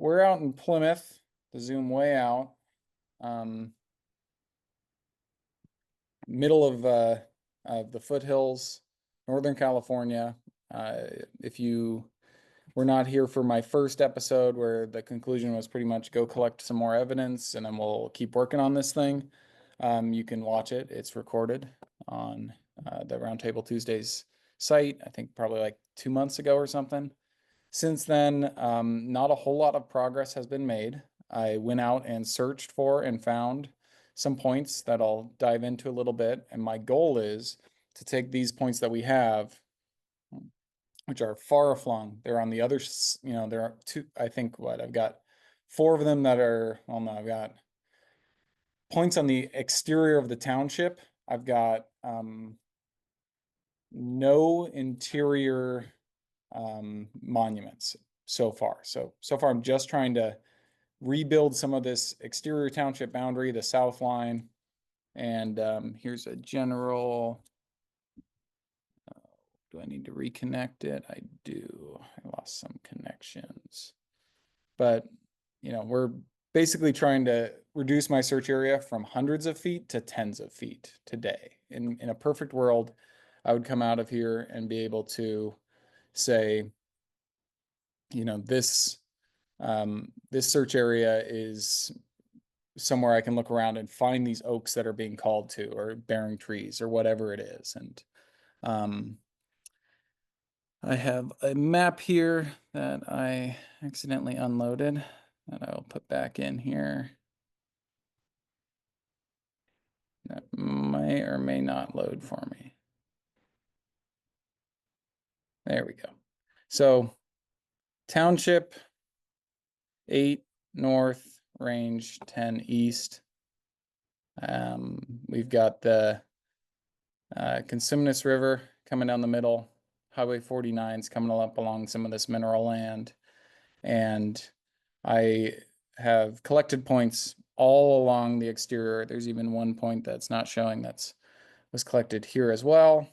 we're out in Plymouth, to zoom way out, middle of the foothills, Northern California. If you were not here for my first episode, where the conclusion was pretty much go collect some more evidence and then we'll keep working on this thing, you can watch it. It's recorded on the Roundtable Tuesdays site, I think probably like 2 months ago or something. Since then, not a whole lot of progress has been made. I went out and searched for and found some points that I'll dive into a little bit. And my goal is to take these points that we have, which are far flung. They're on the other, there are two, I think I've got four of them that are, well, no, I've got points on the exterior of the township. I've got no interior monuments so far. So far I'm just trying to rebuild some of this exterior township boundary, the south line. And here's a general, do I need to reconnect it? I do. I lost some connections. But, we're basically trying to reduce my search area from hundreds of feet to tens of feet today. In a perfect world, I would come out of here and be able to say, this this search area is somewhere I can look around and find these oaks that are being called to, or bearing trees, or whatever it is. And I have a map here that I accidentally unloaded that I'll put back in here. That may or may not load for me. There we go. So township 8 north, range 10 east. We've got the Consumnes River coming down the middle. Highway 49 is coming up along some of this mineral land. And I have collected points all along the exterior. There's even one point that's not showing was collected here as well.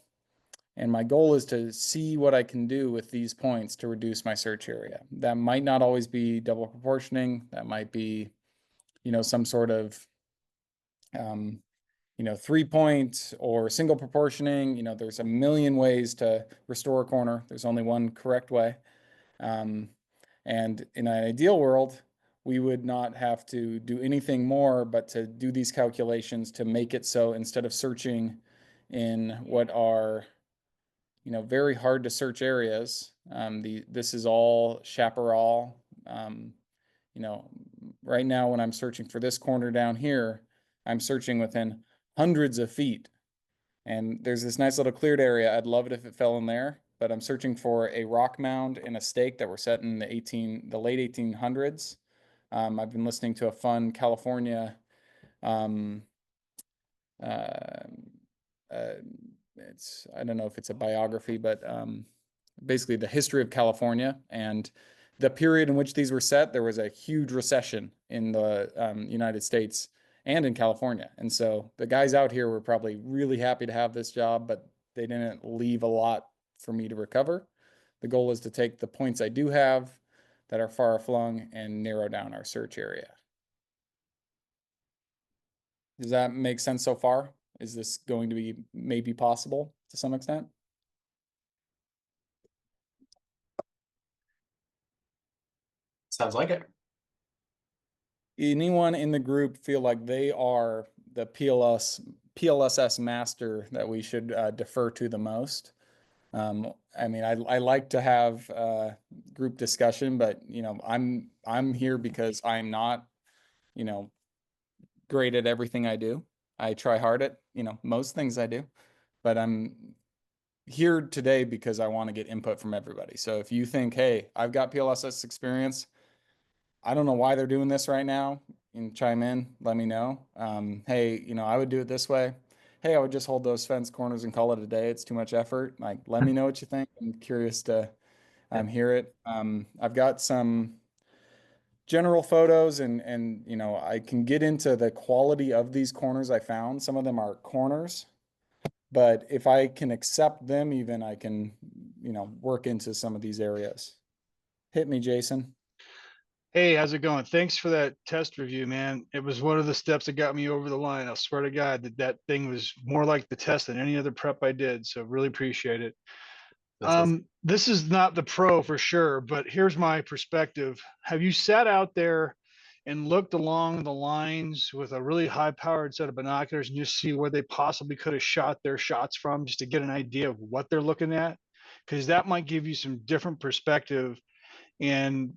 And my goal is to see what I can do with these points to reduce my search area. That might not always be double proportioning. That might be, some sort of 3-point or single proportioning. There's a million ways to restore a corner. There's only one correct way. And in an ideal world, we would not have to do anything more but to do these calculations to make it so instead of searching in what are, very hard to search areas, this is all chaparral. Right now when I'm searching for this corner down here, I'm searching within hundreds of feet. And there's this nice little cleared area. I'd love it if it fell in there, but I'm searching for a rock mound and a stake that were set in the late 1800s. I've been listening to a fun California, I don't know if it's a biography, but basically the history of California and the period in which these were set. There was a huge recession in the United States and in California. And so the guys out here were probably really happy to have this job, but they didn't leave a lot for me to recover. The goal is to take the points I do have that are far flung and narrow down our search area. Does that make sense so far? Is this going to be maybe possible to some extent? Sounds like it. Anyone in the group feel like they are the PLSS master that we should defer to the most? I mean, I like to have group discussion, but I'm here because I'm not, great at everything I do. I try hard at, most things I do, but I'm here today because I want to get input from everybody. So if you think, hey, I've got PLSS experience, I don't know why they're doing this right now, you can chime in, let me know. Hey, I would do it this way. Hey, I would just hold those fence corners and call it a day. It's too much effort. Like, let me know what you think. I'm curious to hear it. I've got some general photos and I can get into the quality of these corners I found. Some of them are corners, but if I can accept them, even I can, work into some of these areas. Hit me, Jason. Hey, how's it going? Thanks for that test review, man. It was one of the steps that got me over the line. I swear to God that thing was more like the test than any other prep I did. So really appreciate it. That's awesome. This is not the pro for sure, but here's my perspective. Have you sat out there and looked along the lines with a really high powered set of binoculars and just see where they possibly could have shot their shots from just to get an idea of what they're looking at? Because that might give you some different perspective, and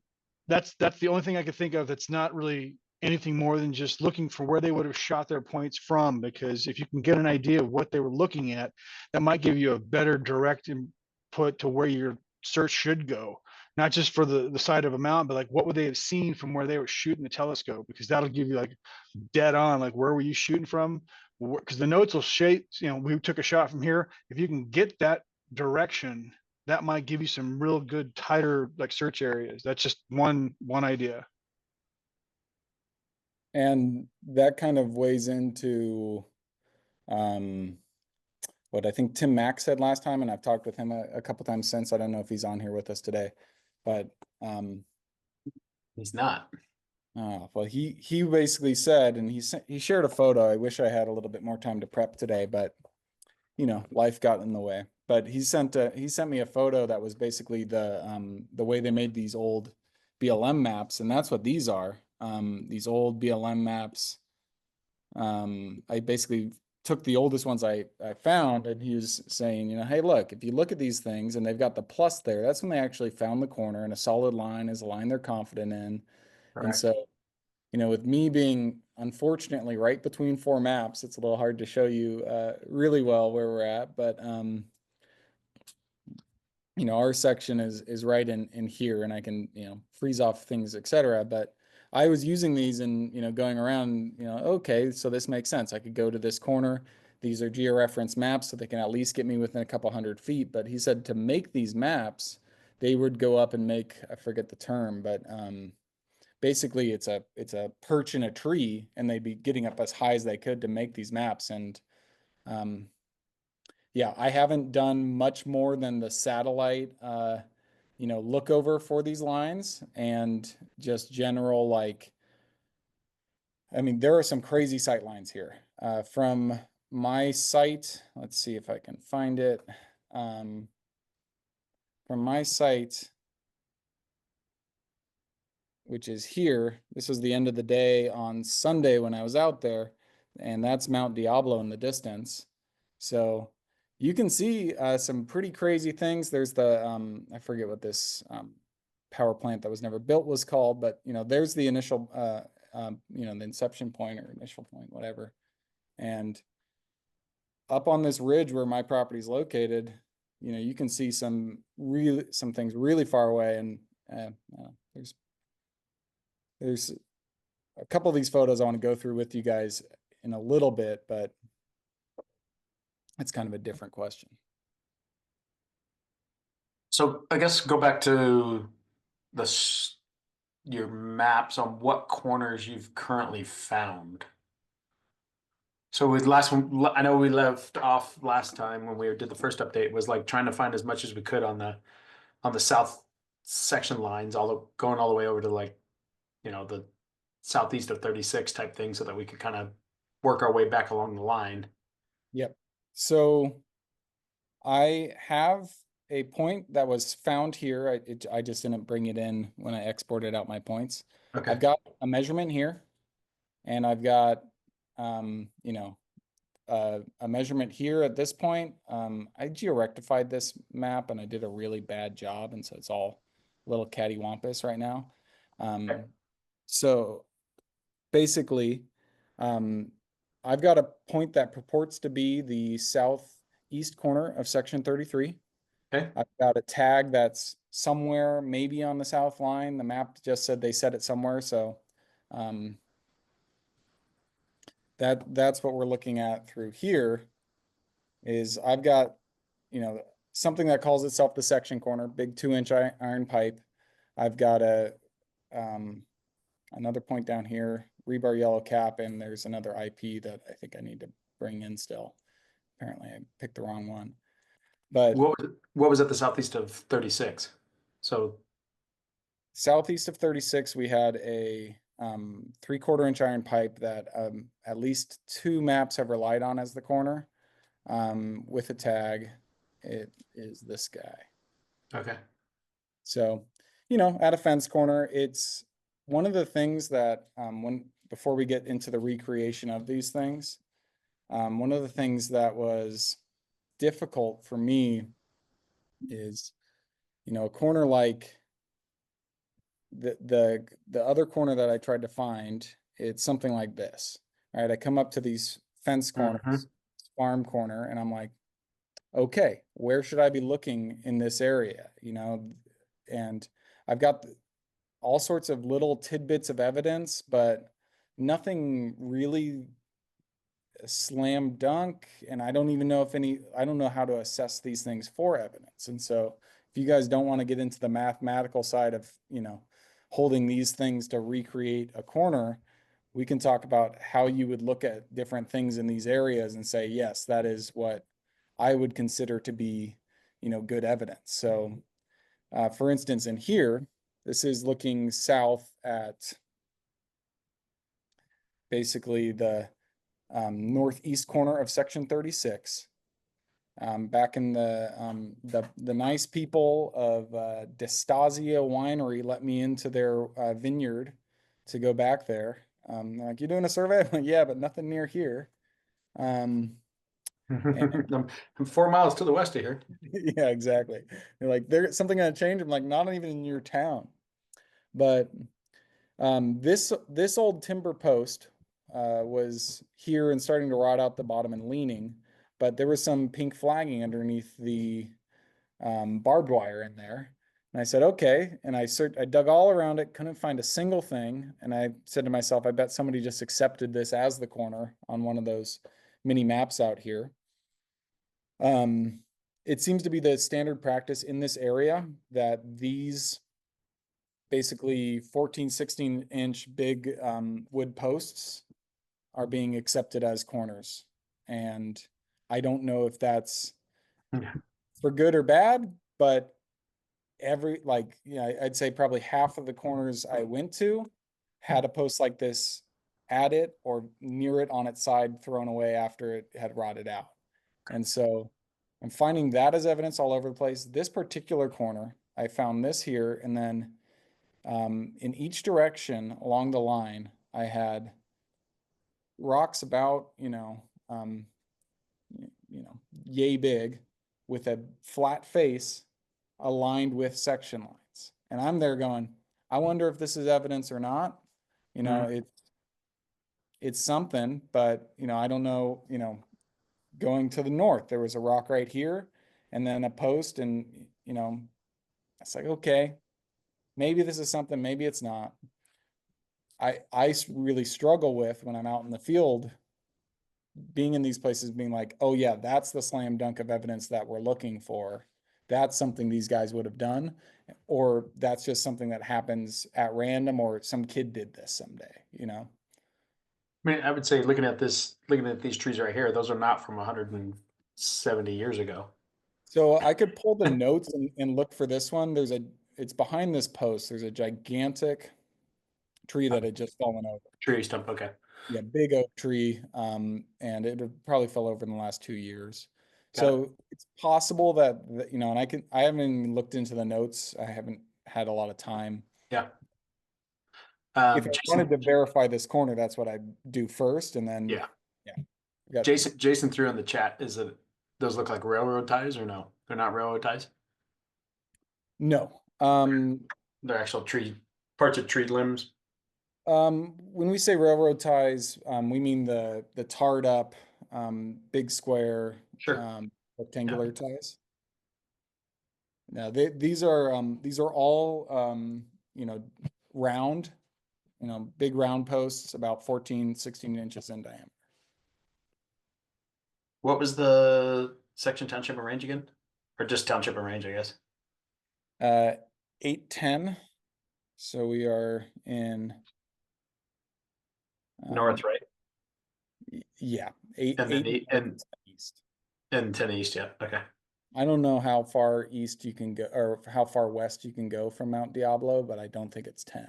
that's the only thing I could think of that's not really anything more than just looking for where they would have shot their points from. Because if you can get an idea of what they were looking at, that might give you a better direct input to where your search should go. Not just for the side of a mountain, but like what would they have seen from where they were shooting the telescope? Because that'll give you like dead on, like where were you shooting from? Because the notes will shape, we took a shot from here. If you can get that direction, that might give you some real good tighter like search areas. That's just one idea. And that kind of weighs into um, what I think Tim Mack said last time, and I've talked with him a couple times since. I don't know if he's on here with us today, but He's not. well, he basically said, and he shared a photo. I wish I had a little bit more time to prep today, but life got in the way. But he sent me a photo that was basically the way they made these old BLM maps, and that's what these are. These old BLM maps. I basically took the oldest ones I found, and he was saying, hey, look, if you look at these things and they've got the plus there, that's when they actually found the corner, and a solid line is a line they're confident in. And Correct. so, with me being unfortunately right between four maps, it's a little hard to show you really well where we're at, but our section is right in here, and I can, freeze off things, etc. But I was using these and, going around, okay, so this makes sense. I could go to this corner. These are georeference maps, so they can at least get me within a couple 100 feet. But he said to make these maps, they would go up and make, I forget the term, but basically it's a perch in a tree, and they'd be getting up as high as they could to make these maps. And um, yeah, I haven't done much more than the satellite, look over for these lines, and just general, like, I mean, there are some crazy sight lines here. From my site, let's see if I can find it. Um, from my site, which is here, this was the end of the day on Sunday when I was out there, and that's Mount Diablo in the distance. So you can see some pretty crazy things. There's the I forget what this power plant that was never built was called, but there's the initial the inception point or initial point, whatever. And up on this ridge where my property is located, you can see some things really far away, and there's a couple of these photos I want to go through with you guys in a little bit, but it's kind of a different question. So I guess go back to your maps on what corners you've currently found. So with last one, I know we left off last time when we did the first update was like trying to find as much as we could on the south section lines, going all the way over to like, the southeast of 36 type thing, so that we could kind of work our way back along the line. Yep. So I have a point that was found here. I just didn't bring it in when I exported out my points. Okay. I've got a measurement here, and I've got, a measurement here at this point. I georectified this map, and I did a really bad job, and so it's all a little cattywampus right now. Okay. So basically, I've got a point that purports to be the southeast corner of section 33. Okay. I've got a tag that's somewhere maybe on the south line. The map just said they set it somewhere, so that's what we're looking at through here. Is I've got something that calls itself the section corner, big 2-inch iron pipe. I've got another point down here, rebar yellow cap, and there's another IP that I think I need to bring in still. Apparently I picked the wrong one. But What was at the southeast of 36? So southeast of 36, we had a 3/4 inch iron pipe that at least 2 maps have relied on as the corner with a tag. It is this guy. Okay. So, at a fence corner, it's one of the things that before we get into the recreation of these things, one of the things that was difficult for me is, a corner like the other corner that I tried to find, it's something like this. All right, I come up to these fence corners, farm corner, and I'm like, okay, where should I be looking in this area? And I've got all sorts of little tidbits of evidence, but nothing really slam dunk. And I don't even know I don't know how to assess these things for evidence. And so if you guys don't want to get into the mathematical side of, holding these things to recreate a corner, we can talk about how you would look at different things in these areas and say, yes, that is what I would consider to be, good evidence. So, for instance, in here, this is looking south at basically the northeast corner of Section 36. Back in the nice people of D'Estasia Winery let me into their vineyard to go back there. Like, you doing a survey? I'm like, yeah, but nothing near here. And I'm 4 miles to the west of here. yeah, exactly. They're like, there's something gonna change. I'm like, not even in your town. But this old timber post was here and starting to rot out the bottom and leaning, but there was some pink flagging underneath the barbed wire in there. And I said, okay. And I dug all around it, couldn't find a single thing. And I said to myself, I bet somebody just accepted this as the corner on one of those mini maps out here. It seems to be the standard practice in this area that these basically 14, 16-inch big wood posts are being accepted as corners. And I don't know if that's for good or bad, but I'd say probably half of the corners I went to had a post like this at it or near it on its side thrown away after it had rotted out. And so I'm finding that as evidence all over the place. This particular corner, I found this here, and then in each direction along the line, I had rocks about, yay big with a flat face aligned with section lines. And I'm there going, I wonder if this is evidence or not. It's something, but I don't know, going to the north, there was a rock right here and then a post, and it's like, okay, maybe this is something, maybe it's not. I really struggle with when I'm out in the field, being in these places, being like, oh yeah, that's the slam dunk of evidence that we're looking for. That's something these guys would have done, or that's just something that happens at random, or some kid did this someday, I mean, I would say looking at these trees right here, those are not from 170 years ago. So I could pull the notes and look for this one. It's behind this post. There's a gigantic tree that had just fallen over. Tree stump, okay. Yeah, big oak tree. And it probably fell over in the last 2 years. Got So it's possible that, and I haven't even looked into the notes. I haven't had a lot of time. Yeah. If I wanted to verify this corner, that's what I'd do first, and then Yeah. Jason threw in the chat, those look like railroad ties, or no? They're not railroad ties? No. They're actual parts of tree limbs. When we say railroad ties, we mean the tarred up, big square, Sure. rectangular ties. Now these are all round, big round posts about 14, 16 inches in diameter. What was the section, township, and range again? Or just township and range, I guess. 810. So we are in North, right? Yeah, eight And then and and 10 east. and 10 east, yeah. Okay. I don't know how far east you can go or how far west you can go from Mount Diablo, but I don't think it's 10.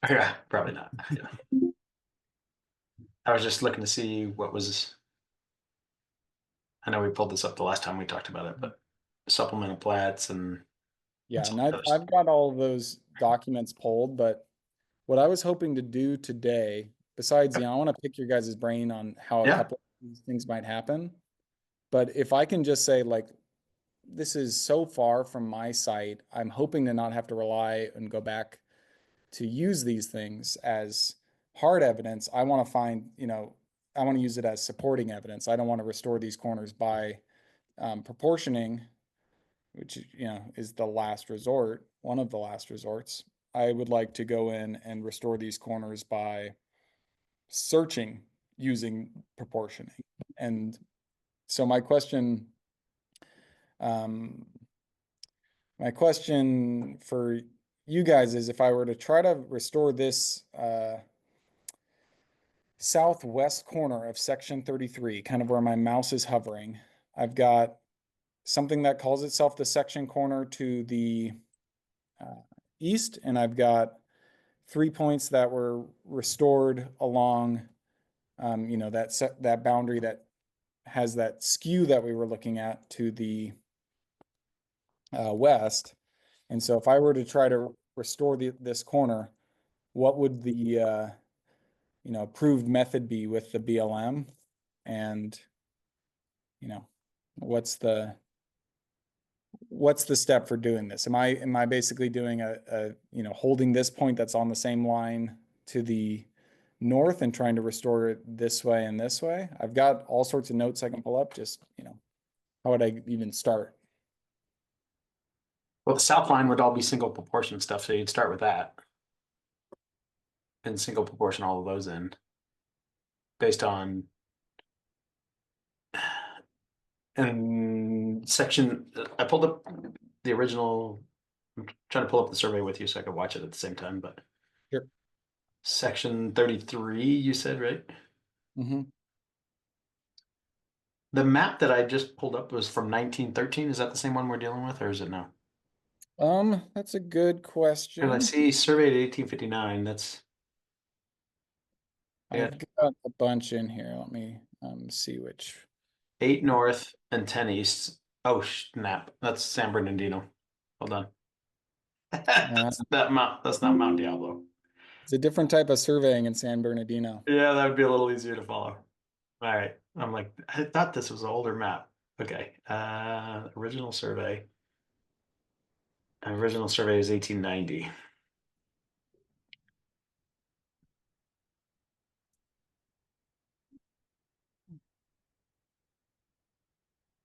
Yeah, probably not. Yeah. I was just looking to see what was. I know we pulled this up the last time we talked about it, but supplemental plats and Yeah, some and I've got all of those documents pulled, but what I was hoping to do today, besides, I want to pick your guys' brain on how a yeah. couple of these things might happen. But if I can just say, like, this is so far from my site, I'm hoping to not have to rely and go back to use these things as hard evidence. I want to find, I want to use it as supporting evidence. I don't want to restore these corners by proportioning, which, is the last resort, one of the last resorts. I would like to go in and restore these corners by searching using proportioning. And so um, my question for you guys is, if I were to try to restore this southwest corner of section 33, kind of where my mouse is hovering, I've got something that calls itself the section corner to the east, and I've got 3 points that were restored along, that boundary that has that skew that we were looking at to the west. And so if I were to try to restore this corner, what would the approved method be with the BLM? And what's the step for doing this? Am I basically doing a holding this point that's on the same line to the north and trying to restore it this way and this way? I've got all sorts of notes I can pull up. Just, how would I even start? Well, the south line would all be single proportion stuff, so you'd start with that. And single proportion all of those in. Based on and section I pulled up the original. I'm trying to pull up the survey with you so I could watch it at the same time, but Sure. section 33, you said, right? Mm-hmm. The map that I just pulled up was from 1913. Is that the same one we're dealing with, or is it no? That's a good Because I question. see surveyed 1859. That's I've got a bunch in here. Let me see which. 8 north and 10 east. Oh snap! That's San Bernardino. Hold on. That's that mount. That's not Mount Diablo. It's a different type of surveying in San Bernardino. Yeah, that would be a little easier to follow. All right. I'm like, I thought this was an older map. Okay. Original survey. Original survey is 1890.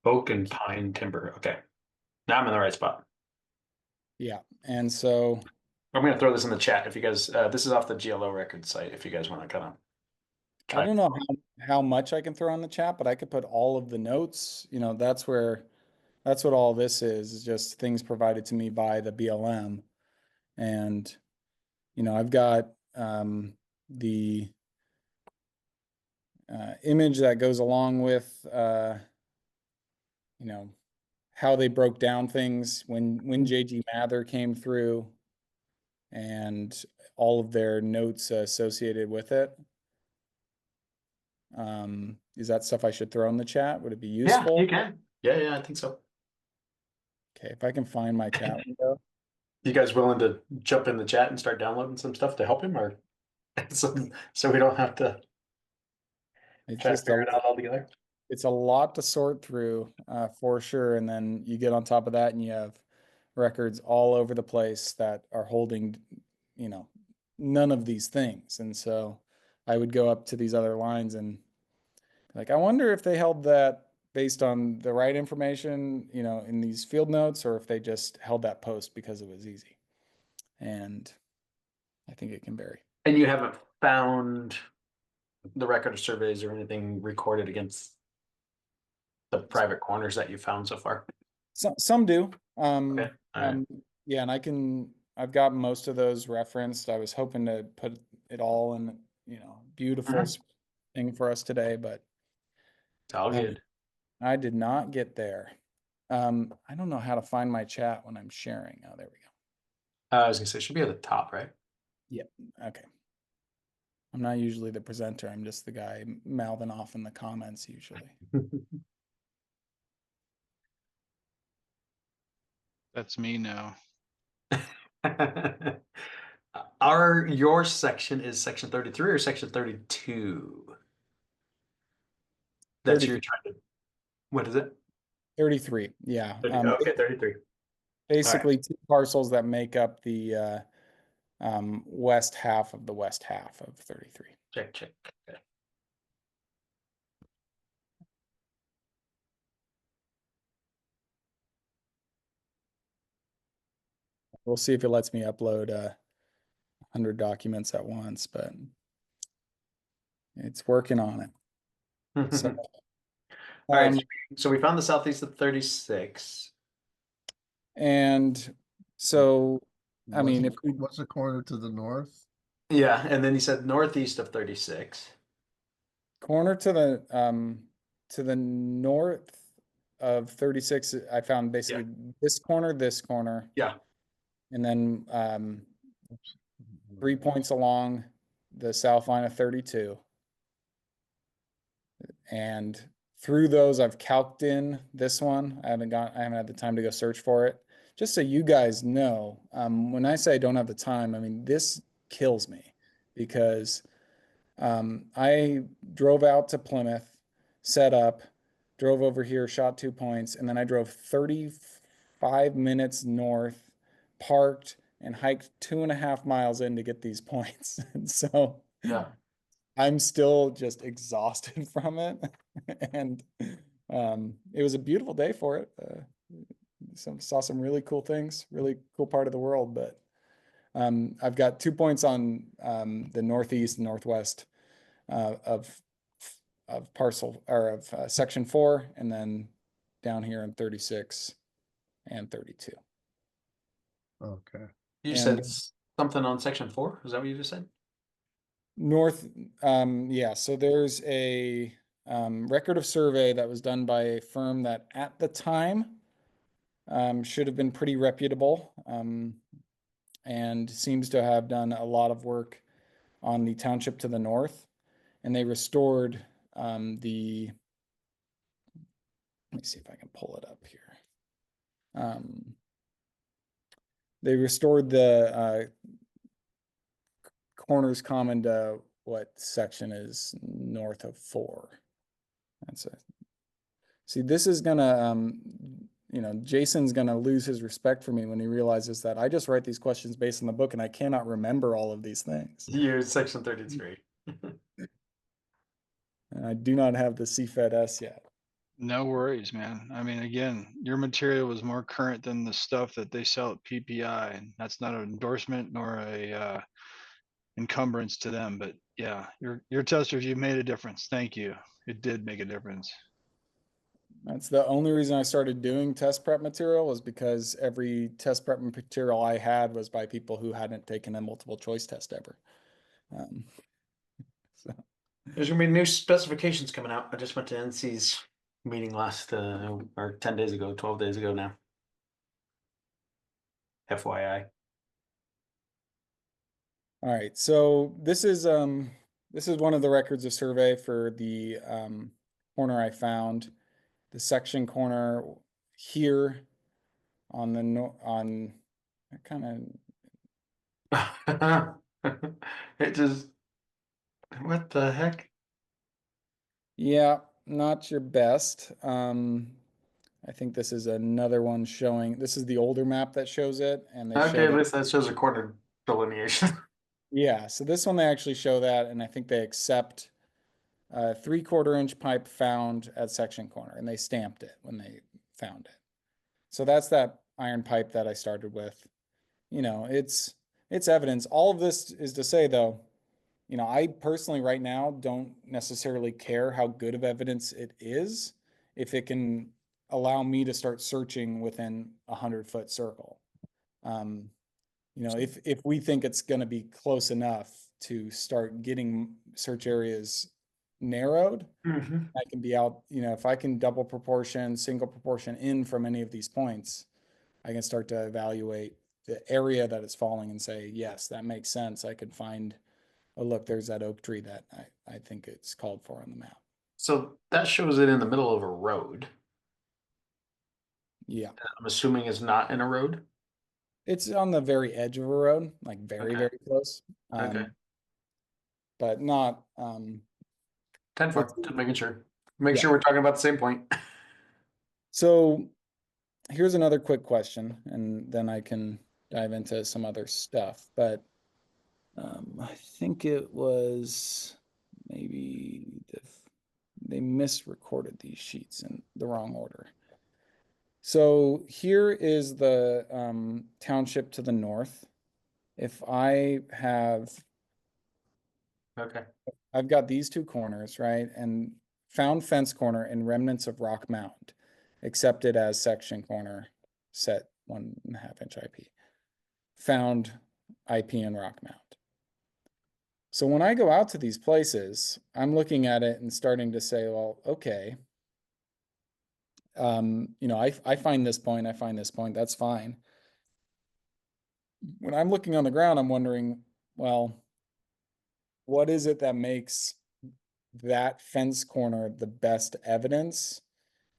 Oak and pine timber. Okay. Now I'm in the right spot. Yeah. And so I'm going to throw this in the chat if you guys, this is off the GLO record site if you guys want to kind of I try. don't know how much I can throw on the chat, but I could put all of the notes. That's what all this is just things provided to me by the BLM. And, I've got the image that goes along with, how they broke down things when J.G. Mather came through, and all of their notes associated with it. Is that stuff I should throw in the chat? Would it be Yeah, useful? you can. Yeah, I think so. Okay, if I can find my chat window. You guys willing to jump in the chat and start downloading some stuff to help him, or so we don't have to It's try to just figure it out all together? it's a lot to sort through, for sure. And then you get on top of that and you have records all over the place that are holding, none of these things. And so I would go up to these other lines and like, I wonder if they held that based on the right information, in these field notes, or if they just held that post because it was easy. And I think it can vary. And you haven't found the record of surveys or anything recorded against the private corners that you found so far? Some do. Okay. All right. Yeah, and I've got most of those referenced. I was hoping to put it all in, beautiful thing for us today, but It's all uh, good. I did not get there. I don't know how to find my chat when I'm sharing. Oh, there we I was gonna say, it should be at the top, right? go. Okay. I'm not usually the presenter. I'm just the guy mouthing off in the comments usually. That's me now. Your section is section 33 or section 32? That's 30 your trying to, what is it? 33. Yeah. 30, okay, 33. Basically two parcels that make up the west half of the west half of 33. Check, check. Okay. We'll see if it lets me upload 100 documents at once, but it's working on it. So, All right, um, so we found the southeast of 36. and so, I mean, if we What's the corner to the north? Yeah, and then he said northeast of 36. corner to the north of 36, I found basically this corner, Yeah. and then 3 points along the south line of 32. And through those, I've calced in this one. I haven't had the time to go search for it. Just so you guys know, when I say I don't have the time, I mean, this kills me because I drove out to Plymouth, set up, drove over here, shot 2 points, and then I drove 35 minutes north, parked, and hiked 2.5 miles in to get these points. And so Yeah. I'm still just exhausted from it. And it was a beautiful day for it. Saw some really cool things, really cool part of the world, but I've got 2 points on the northeast and northwest of parcel or of section 4, and then down here in 36 and 32. Okay. You And- said something on section 4? Is that what you just said? North, yeah, so there's a record of survey that was done by a firm that at the time should have been pretty reputable, and seems to have done a lot of work on the township to the north. And they restored let me see if I can pull it up here. They restored the corners common to what section is north of 4. That's it. See, this is gonna, Jason's gonna lose his respect for me when he realizes that I just write these questions based on the book and I cannot remember all of these things. You're in section 33. And I do not have the CFED S yet. No worries, man. I mean, again, your material was more current than the stuff that they sell at PPI, and that's not an endorsement nor a encumbrance to them. But yeah, your test review made a difference. Thank you. It did make a difference. That's the only reason I started doing test prep material, was because every test prep material I had was by people who hadn't taken a multiple choice test ever. So There's gonna be new specifications coming out. I just went to NC's meeting last or 10 days ago, 12 days ago now. FYI. all right, so this is one of the records of survey for the corner I found. The section corner here on the on kind of, It just, what the heck? yeah, not your best. I think this is another one showing, this is the older map that shows it, and they Okay, showed at it. least that shows a corner delineation. Yeah, so this one they actually show that, and I think they accept 3/4 inch pipe found at section corner, and they stamped it when they found it. So that's that iron pipe that I started with. It's evidence. All of this is to say, though, I personally right now don't necessarily care how good of evidence it is if it can allow me to start searching within a 100-foot circle. If we think it's going to be close enough to start getting search areas narrowed, Mhm. I can be out, if I can double proportion, single proportion in from any of these points, I can start to evaluate the area that it's falling and say, yes, that makes sense. I could find, oh, look, there's that oak tree that I think it's called for on the map. So that shows it in the middle of a road. Yeah. I'm assuming it's not in a road. It's on the very edge of a road, like very, Okay. very close. Okay. But not, 10-4, just making sure. Make Yeah. sure we're talking about the same point. so here's another quick question, and then I can dive into some other stuff. But I think it was maybe they misrecorded these sheets in the wrong order. So here is the township to the north. If I have, Okay. I've got these two corners, right? And found fence corner and remnants of rock mound accepted as section corner set 1.5 inch IP. Found IP and rock mount. So when I go out to these places, I'm looking at it and starting to say, well, okay, I find this point, I find this point, that's fine. When I'm looking on the ground, I'm wondering, well, what is it that makes that fence corner the best evidence?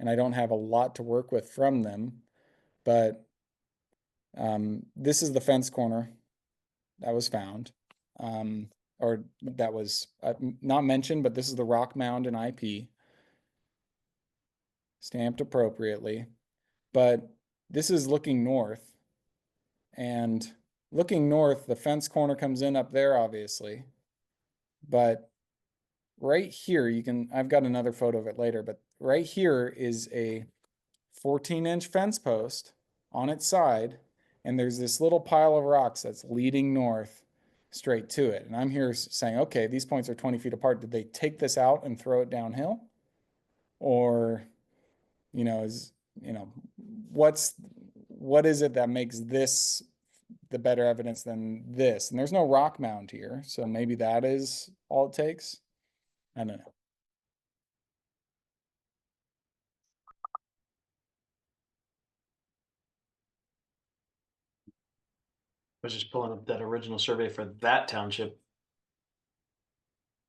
And I don't have a lot to work with from them, but this is the fence corner that was found, or that was not mentioned, but this is the rock mound and IP stamped appropriately. But this is looking north, and looking north, the fence corner comes in up there, obviously. But right here, I've got another photo of it later, but right here is a 14-inch fence post on its side, and there's this little pile of rocks that's leading north straight to it. And I'm here saying, okay, these points are 20 feet apart. Did they take this out and throw it downhill? Or, what is it that makes this the better evidence than this? And there's no rock mound here, so maybe that is all it takes. I don't know. I was just pulling up that original survey for that township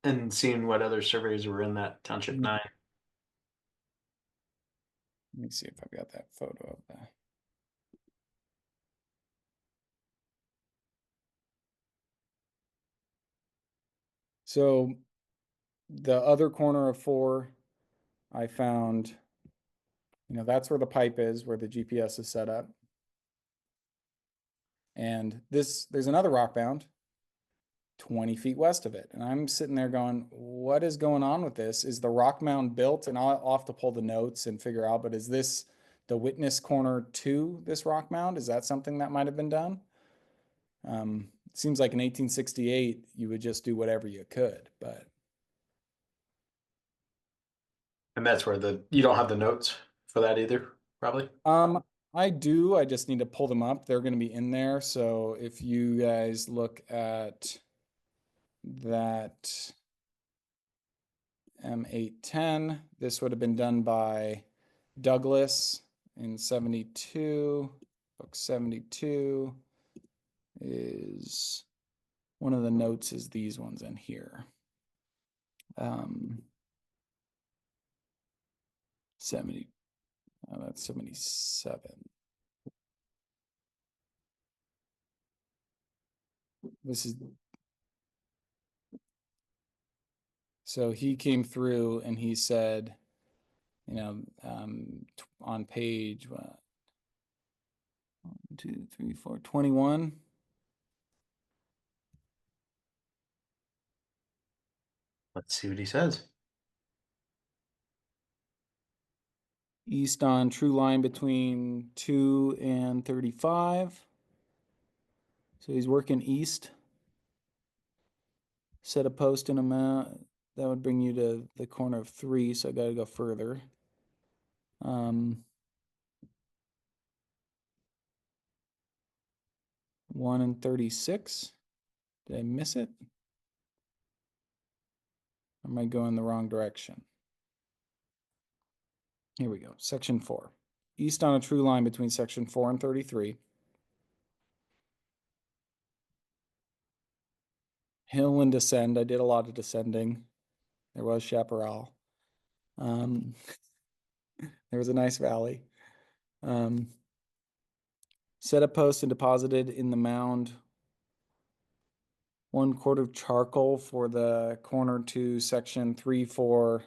and seeing what other surveys were in that township 9. Let me see if I've got that photo of that. So the other corner of 4, I found, that's where the pipe is, where the GPS is set up. And there's another rock mound 20 feet west of it. And I'm sitting there going, what is going on with this? Is the rock mound built? And I'll have to pull the notes and figure out, but is this the witness corner to this rock mound? Is that something that might have been done? It seems like in 1868, you would just do whatever you could, but. And that's where you don't have the notes for that either, probably. I do. I just need to pull them up. They're going to be in there. So if you guys look at that M810, this would have been done by Douglas in 72. Book 72 is one of the notes is these ones in here. 70. That's 77. This is so he came through and he said, on page 1, 2, 3, 4, 21. Let's see what he says. East on true line between 2 and 35. So he's working east. Set a post in a mount. That would bring you to the corner of 3, so I got to go further. 1 and 36. Did I miss it? Am I going the wrong direction? Here we go. Section 4. East on a true line between section 4 and 33. Hill and descend. I did a lot of descending. There was chaparral. There was a nice valley. Set a post and deposited in the mound 1 quart of charcoal for the corner to section 3, 4,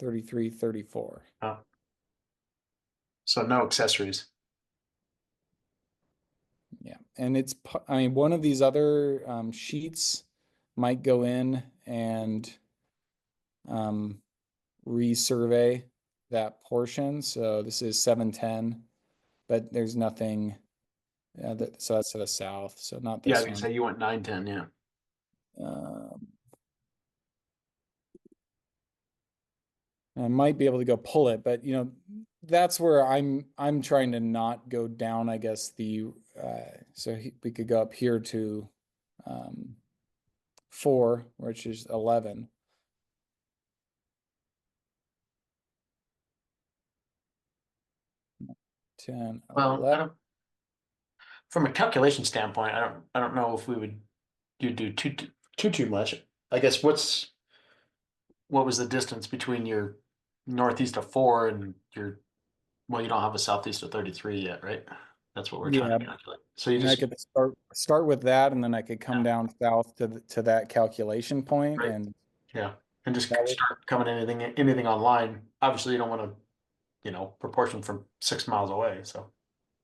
33, 34. Oh. So no accessories. Yeah, and it's, I mean, one of these other sheets might go in and resurvey that portion. So this is 710, but there's nothing, so that's to the south, so not Yeah, I this was gonna one. say you went 910, yeah. I might be able to go pull it, but that's where I'm trying to not go down, I guess, we could go up here to 4, which is 11. Ten, Well, 11. from a calculation standpoint, I don't know if you do too much. I guess what was the distance between your northeast of 4 and your, well, you don't have a southeast of 33 yet, right? That's what we're trying Yeah, to calculate. So you and I just, could start with that, and then I could come down south to that calculation point, Right. and yeah, and just that would, start coming anything online. Obviously, you don't want to, proportion from 6 miles away. So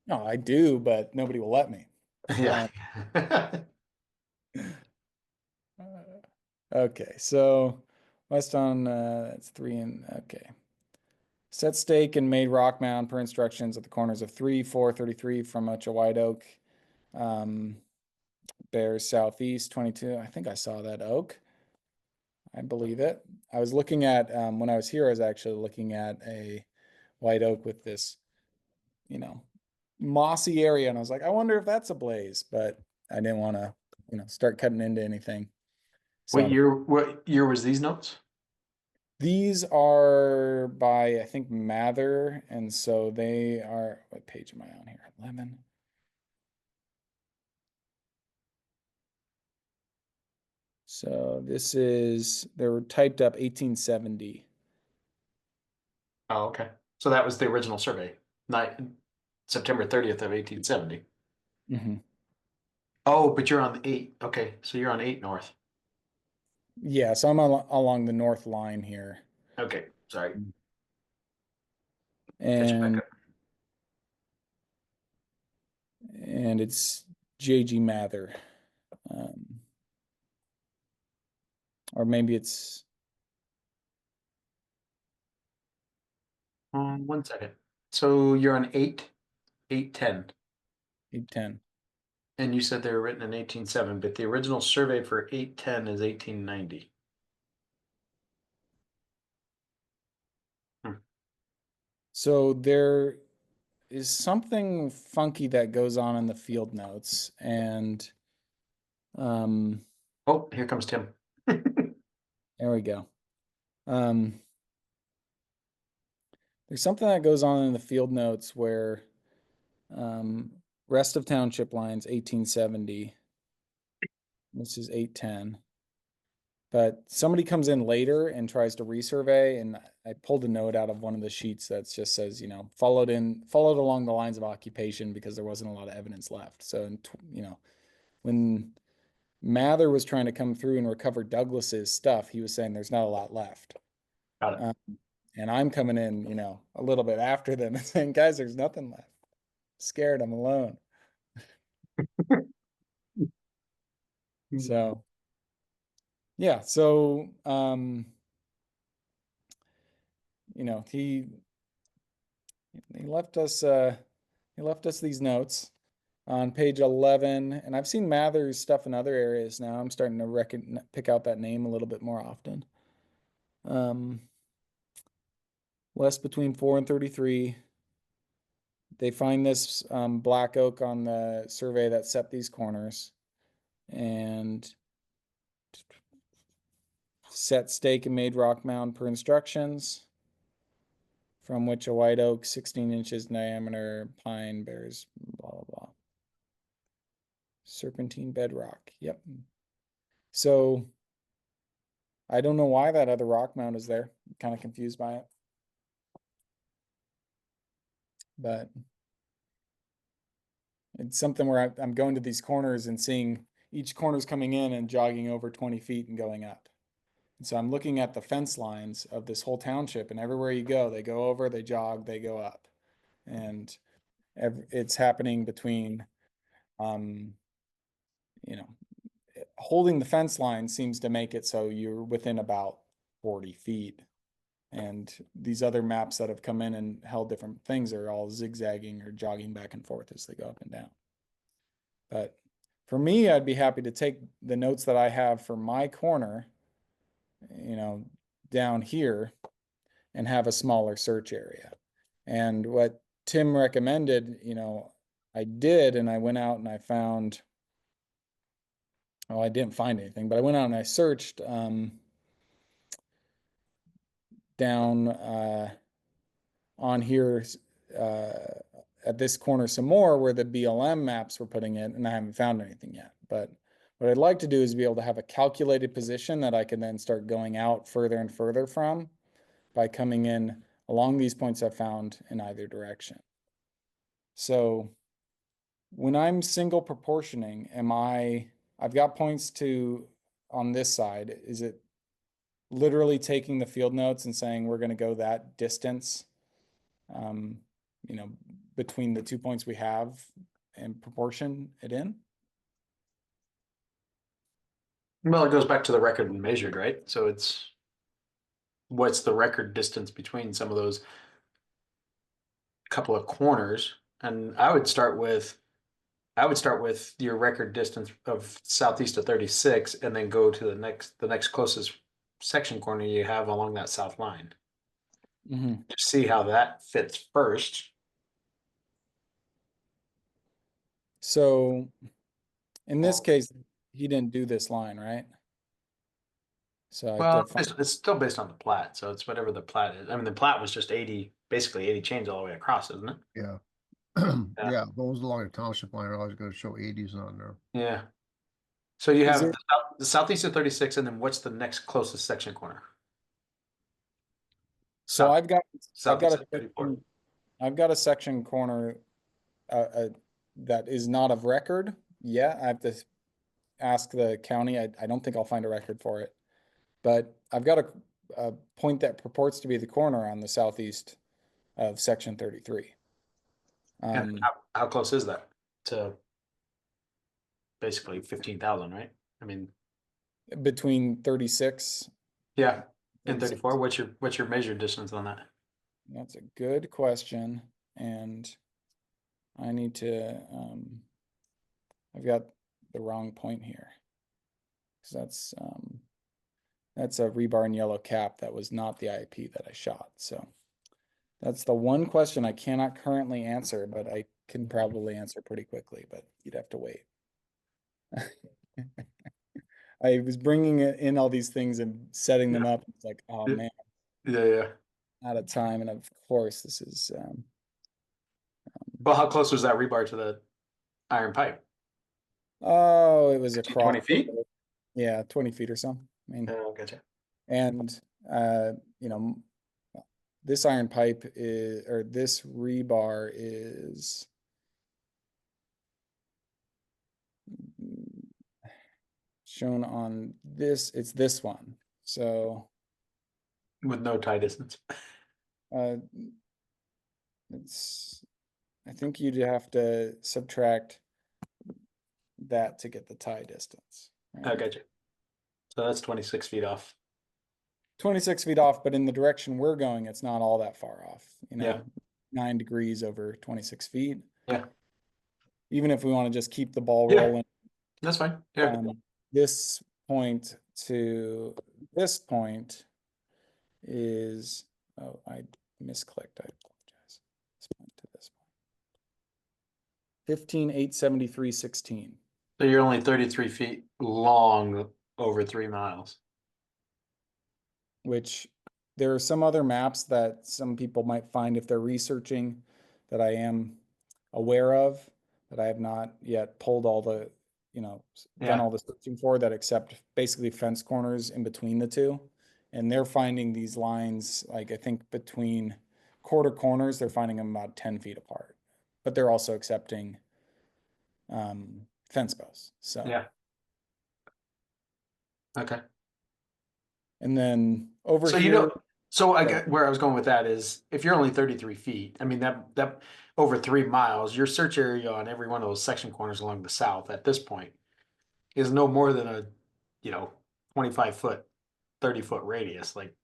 no, I do, but nobody will let me. yeah. Okay, so west on that's 3 and okay. Set stake and made rock mound per instructions at the corners of 3, 4, 33 from much a white oak. Bears southeast 22. I think I saw that oak. I believe it. I was looking at when I was here, I was actually looking at a white oak with this, mossy area, and I was like, I wonder if that's a blaze, but I didn't want to, start cutting into anything. So What year was these notes? these are by, I think, Mather, and so they are, what page am I on here? 11. So they were typed up 1870. Oh, okay. So that was the original survey, September 30th of 1870. Mm-hmm. Oh, but you're on the 8. Okay, so you're on 8 north. Yeah, so I'm along the north line here. Okay, sorry. And it's J.G. Mather. Or maybe it's 1 second. So you're on 810, 810. and you said they were written in 1807, but the original survey for 810 is 1890. So there is something funky that goes on in the field notes, and Oh, here comes Tim. there we go. There's something that goes on in the field notes where rest of township lines 1870. This is 810. But somebody comes in later and tries to resurvey, and I pulled a note out of one of the sheets that just says, followed along the lines of occupation because there wasn't a lot of evidence left. So, when Mather was trying to come through and recover Douglas's stuff, he was saying there's not a lot left. Got it. And I'm coming in, a little bit after them and saying, guys, there's nothing left. Scared, I'm alone. So, yeah, so he left us these notes on page 11, and I've seen Mather's stuff in other areas now. I'm starting to pick out that name a little bit more often. West between 4 and 33. They find this black oak on the survey that set these corners, and set stake and made rock mound per instructions, from which a white oak 16 inches diameter pine bears blah blah blah. Serpentine bedrock. Yep. So I don't know why that other rock mound is there. I'm kind of confused by it. But it's something where I'm going to these corners and seeing each corner's coming in and jogging over 20 feet and going up. And so I'm looking at the fence lines of this whole township, and everywhere you go, they go over, they jog, they go up. And it's happening between, you know, holding the fence line seems to make it so you're within about 40 feet. And these other maps that have come in and held different things are all zigzagging or jogging back and forth as they go up and down. But for me, I'd be happy to take the notes that I have for my corner, you know, down here and have a smaller search area. And what Tim recommended, you know, I did, and I went out and I found, oh, I didn't find anything, but I went out and I searched down on here at this corner some more where the BLM maps were putting it, and I haven't found anything yet. But what I'd like to do is be able to have a calculated position that I can then start going out further and further from by coming in along these points I found in either direction. So when I'm single proportioning, I've got points on this side, is it literally taking the field notes and saying we're going to go that distance, you know, between the 2 points we have and proportion it in? Well, it goes back to the record and measured, right? So it's what's the record distance between some of those couple of corners? And I would start with your record distance of southeast of 36 and then go to the next closest section corner you have along that south line. Mm-hmm. Just see how that fits first. So in this case, he didn't do this line, right? So I have Well, to find, it's still based on the plat, so it's whatever the plat is. I mean, the plat was just 80, basically 80 chains all the way across, isn't it? Yeah. Yeah. Yeah, those along the township line are always gonna show 80s on there. Yeah. So you Is have there- the southeast of 36, and then what's the next closest section corner? so I've got Southeast a of 34. section, I've got a section corner that is not of record yet. I have to ask the county. I don't think I'll find a record for it, but I've got a point that purports to be the corner on the southeast of section 33. And how close is that to basically 15,000, right? I mean, Between 36 yeah, and 36. 34. What's your measured distance on that? That's a good question, and I need to I've got the wrong point here, because that's a rebar and yellow cap. That was not the IEP that I shot. So that's the one question I cannot currently answer, but I can probably answer pretty quickly, but you'd have to wait. I was bringing in all these things and setting them up. It's like, oh Yeah. man, Yeah. out of time. And of course, this is Well, how close was that rebar to the iron pipe? oh, it was across 20 feet? Yeah, 20 feet or so. I mean, Oh, gotcha. and you know, this iron pipe is, or this rebar is shown on this, it's this one. So With no tie distance. it's, I think you'd have to subtract that to get the tie distance. Oh, Right? gotcha. So that's 26 feet off. 26 feet off, but in the direction we're going, it's not all that far off. You know, Yeah. 9 degrees over 26 feet. Yeah. Even if we want to just keep the ball Yeah. rolling. That's fine. Yeah. This point to this point is, oh, I misclicked. I apologize. This point to this point. 15,873.16. So you're only 33 feet long over 3 miles. which there are some other maps that some people might find if they're researching that I am aware of, that I have not yet pulled all the, done Yeah. all the searching for, that accept basically fence corners in between the two. And they're finding these lines, like I think between quarter corners, they're finding them about 10 feet apart, but they're also accepting fence posts. So, Yeah. Okay. and then over So, here, so I Right. get where I was going with that is if you're only 33 feet, I mean, that over 3 miles, your search area on every one of those section corners along the south at this point is no more than a, 25-foot, 30-foot radius. Like,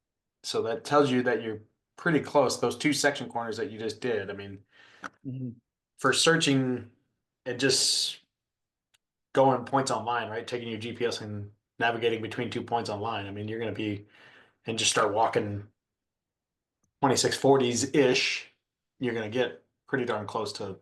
so that tells you that you're pretty close. Those two section corners that you just did, I mean, Mhm. for searching and just going points online, right? Taking your GPS and navigating between 2 points online. I mean, you're going to be and just start walking 2640s ish. You're going to get pretty darn close to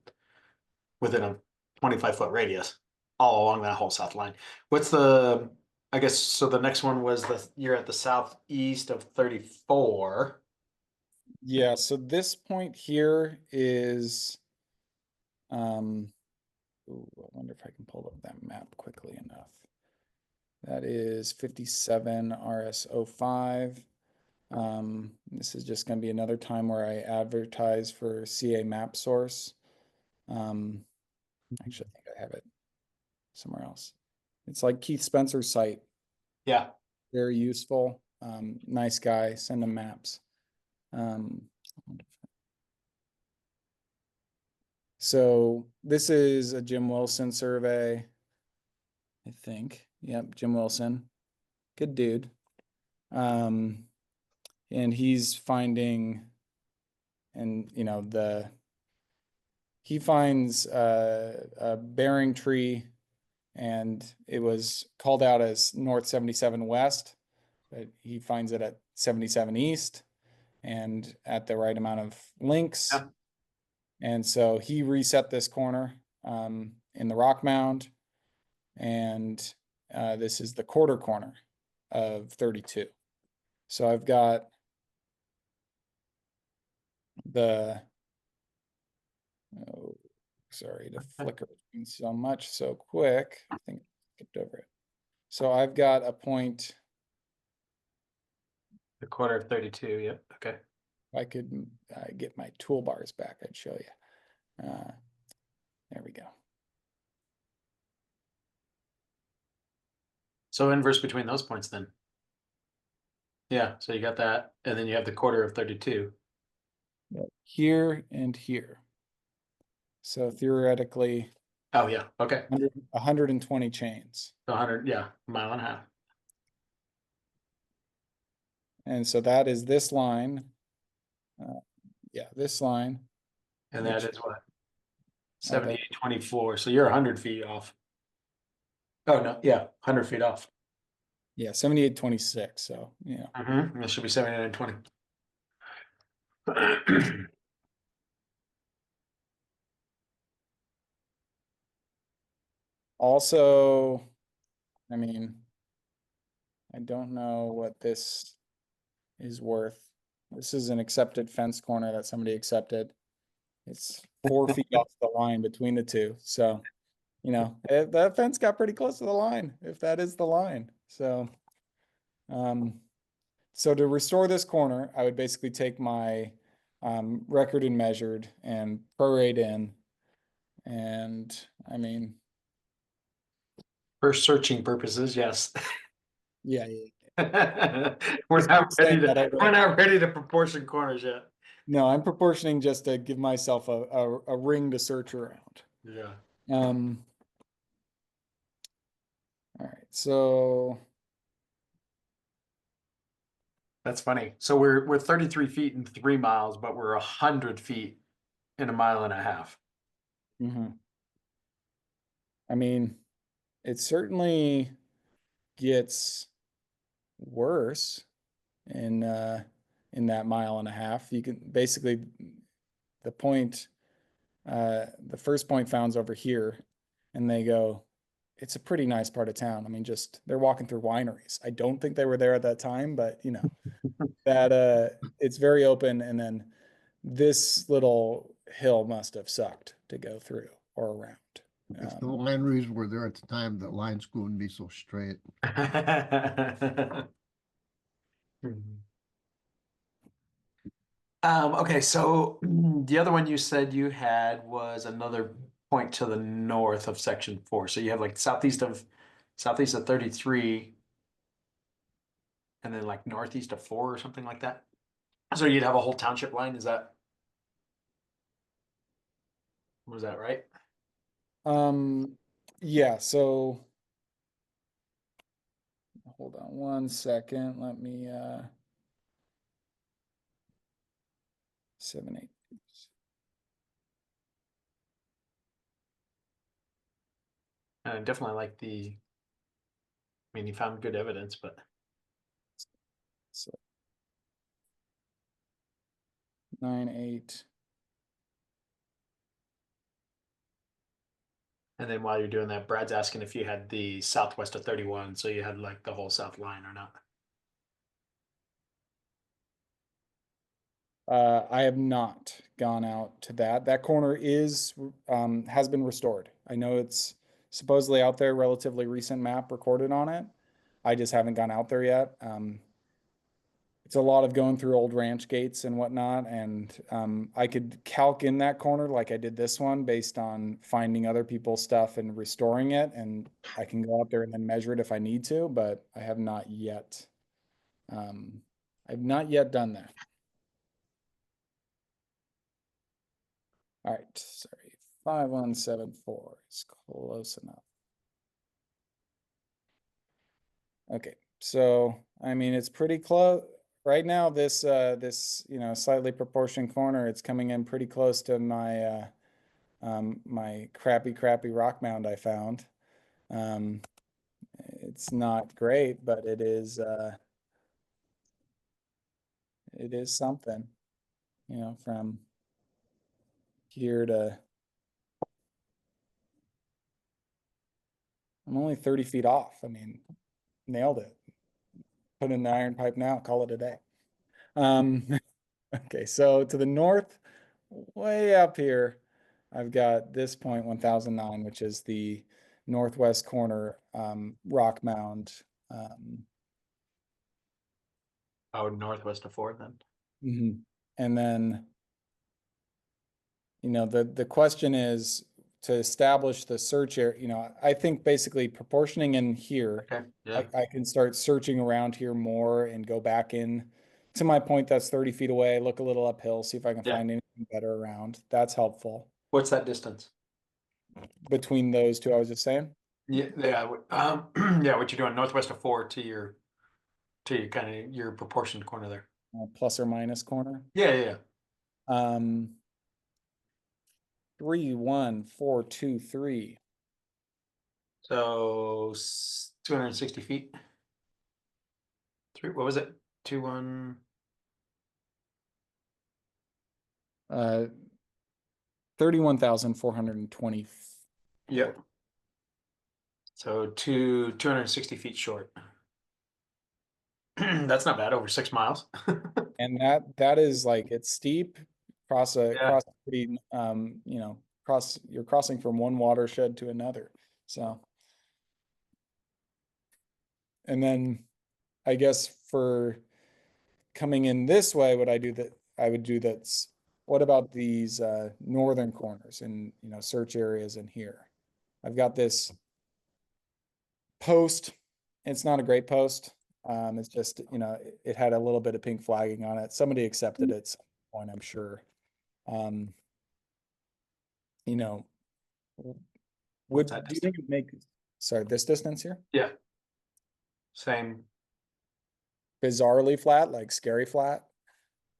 within a 25-foot radius all along that whole south line. What's the, I guess, so the next one was you're at the southeast of 34. Yeah, so this point here is, ooh, I wonder if I can pull up that map quickly enough. That is 57 RS05. This is just going to be another time where I advertise for CA map source. Actually, I think I have it somewhere else. It's like Keith Spencer's site, Yeah. very useful. Nice guy, send him maps. So this is a Jim Wilson survey, I think. Yep, Jim Wilson. Good dude. And he's finding, and he finds a bearing tree, and it was called out as North 77 West, but he finds it at 77 East and at the right amount of links. Yeah. And so he reset this corner in the rock mound, and this is the quarter corner of 32. So I've got the, oh, sorry to flicker so much so quick. I think I skipped over it. So I've got a point, The quarter of 32. Yep. Okay. if I could get my toolbars back, I'd show you. There we go. So inverse between those points then. Yeah. So you got that. And then you have the quarter of 32. Here and here. So theoretically, Oh, yeah. Okay. 120 chains. 100. Yeah. A mile and a half. And so that is this line. Yeah, this line. And that Which- is what? 7824. So you're 100 feet off. Oh, no. Yeah. 100 feet off. Yeah, 7826. So, Mm-hmm. It should be 7920. Also, I mean, I don't know what this is worth. This is an accepted fence corner that somebody accepted. It's 4 feet off the line between the two. So, that fence got pretty close to the line, if that is the line. So, so to restore this corner, I would basically take my record and measured and prorate in. And I mean, For searching purposes, yes. yeah. We're not ready saying that to, we're not ready to proportion corners yet. No, I'm proportioning just to give myself a ring to search around. Yeah. All right, so That's funny. So we're 33 feet in 3 miles, but we're 100 feet in a mile and a half. I mean, it certainly gets worse in that mile and a half. You can basically the point, the first point found's over here, and they go, it's a pretty nice part of town. I mean, just they're walking through wineries. I don't think they were there at that time, but you know, that it's very open. And then this little hill must have sucked to go through or around. If the wineries were there at the time, the lines wouldn't be so straight. Okay, so the other one you said you had was another point to the north of section 4. So you have like southeast of 33 and then like northeast of 4 or something like that. So you'd have a whole township line, was that right? Yeah, so hold on one second. Let me 7, 8. And I definitely like I mean, you found good evidence, but So 9, 8. and then while you're doing that, Brad's asking if you had the southwest of 31, so you had like the whole south line or not. I have not gone out to that. That corner has been restored. I know it's supposedly out there, relatively recent map recorded on it. I just haven't gone out there yet. It's a lot of going through old ranch gates and whatnot, and I could calc in that corner like I did this one based on finding other people's stuff and restoring it, and I can go out there and then measure it if I need to, but I have not yet. I've not yet done that. All right, sorry, 5174 is close enough. Okay, so I mean it's pretty close right now. This slightly proportioned corner, it's coming in pretty close to my crappy rock mound I found. It's not great, but it is something, from here to I'm only 30 feet off. I mean, nailed it. Put in the iron pipe now, call it a day. Okay, so to the north, way up here, I've got this point 1009, which is the northwest corner rock mound. Oh, northwest of 4 then. And then, the question is to establish the search area. I think basically proportioning in here, Okay, yeah. I can start searching around here more and go back in to my point that's 30 feet away, look a little uphill, see if I can Yeah. find anything better around. That's helpful. What's that distance? Between those two I was just saying? Yeah, yeah, yeah, what you're doing northwest of 4 to your kind of your proportioned corner there. Plus or minus corner. Yeah, yeah, yeah. 3, 1, 4, 2, 3. So 260 feet. What was it? 2, 1. 31,420. Yeah. So 260 feet short. That's not bad, over 6 miles. And that is like, it's steep, cross a pretty, you're crossing from one watershed to another. So, and then I guess for coming in this way, what I would do that's, what about these northern corners and, search areas in here? I've got this post. It's not a great post. It's just, it had a little bit of pink flagging on it. Somebody accepted it at some point, I'm sure. What's that do you think it'd make, sorry, this distance here? Yeah. Same. Bizarrely flat, like scary flat.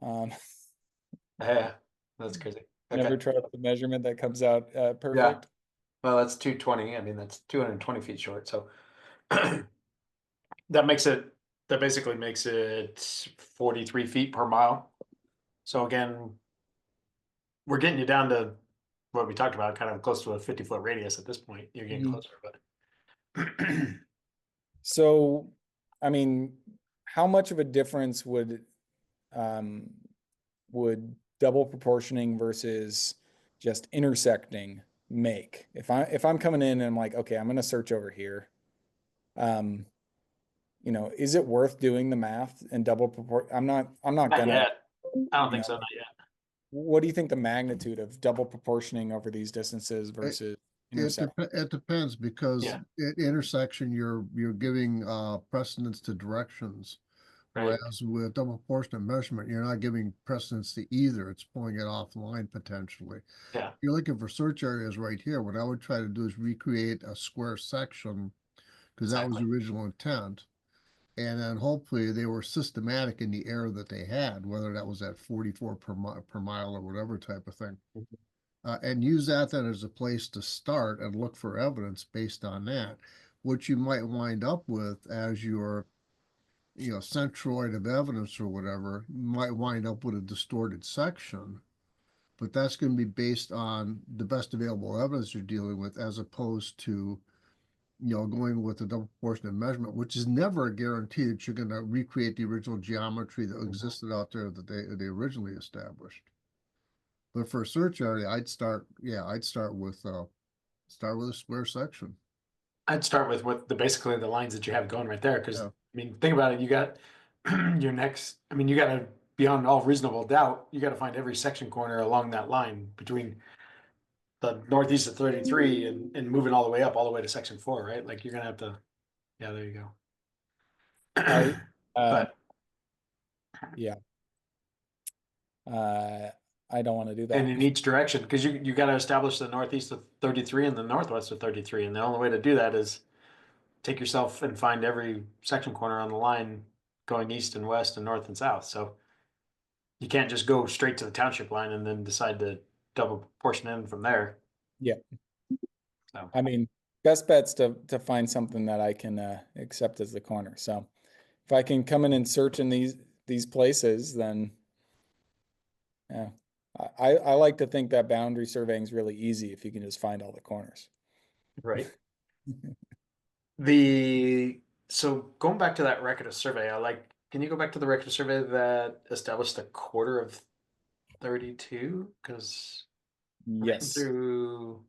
Yeah, that's crazy. Okay. Never tried the measurement that comes out perfect. Yeah. Well, that's 220. I mean, that's 220 feet short. So that basically makes it 43 feet per mile. So again, we're getting you down to what we talked about, kind of close to a 50-foot radius at this point. You're getting closer, but So, I mean, how much of a difference um, would double proportioning versus just intersecting make? If I'm coming in and I'm like, okay, I'm going to search over here. Um, is it worth doing the math and double proport? I'm not Not gonna, yet. I don't you think so. know, Not yet. what do you think the magnitude of double proportioning over these distances versus intersect? It depends because Yeah. at intersection, you're giving precedence to directions. Right. Whereas with double proportionate measurement, you're not giving precedence to either. It's pulling it offline potentially. Yeah. You're looking for search areas right here. What I would try to do is recreate a square section because that was the Exactly. original intent. And then hopefully they were systematic in the error that they had, whether that was at 44 per mile or whatever type of thing. And use that then as a place to start and look for evidence based on that. What you might wind up with as your centroid of evidence or whatever, you might wind up with a distorted section, but that's going to be based on the best available evidence you're dealing with, as opposed to, going with a double proportionate measurement, which is never a guarantee that you're going to recreate the original geometry that existed out there that they originally established. But for a search area, I'd start with a square section. I'd start with basically the lines that you have going right there. Because Yeah. I mean, think about it. You got your next. I mean, you got to beyond all reasonable doubt. You got to find every section corner along that line between the northeast of 33 and moving all the way up, all the way to section 4, right? Like you're gonna have to. Yeah, there you go. I, But yeah, uh, I don't want to do and that. in each direction, because you got to establish the northeast of 33 and the northwest of 33, and the only way to do that is take yourself and find every section corner on the line going east and west and north and south. So you can't just go straight to the township line and then decide to double proportion in from there. Yeah. So I mean, best bet's to find something that I can accept as the corner. So if I can come in and search in these places, then yeah. I like to think that boundary surveying is really easy if you can just find all the corners. right. The so going back to that record of survey, can you go back to the record of survey that established a quarter of 32? Because Yes, through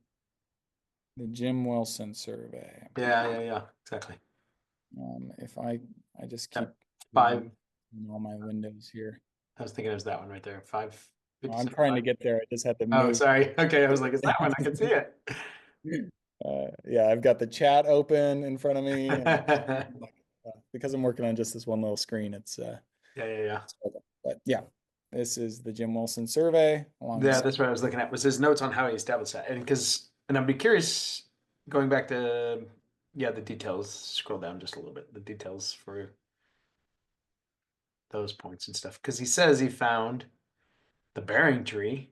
the Jim Wilson survey. yeah, exactly. If I just keep Yep. Five. all my windows here. I was thinking it was that one right there. I'm trying to get there. I just had to Oh, move. sorry. Okay, I was like, it's that one. I can see it. Yeah, I've got the chat open in front of me, and Yeah, because I'm working on just this one little screen, it's yeah. but yeah, this is the Jim Wilson survey along Yeah, the that's what I was looking at. Was his notes on how he established that, and I'd be curious going back to the details. Scroll down just a little bit. The details for those points and stuff, because he says he found the bearing tree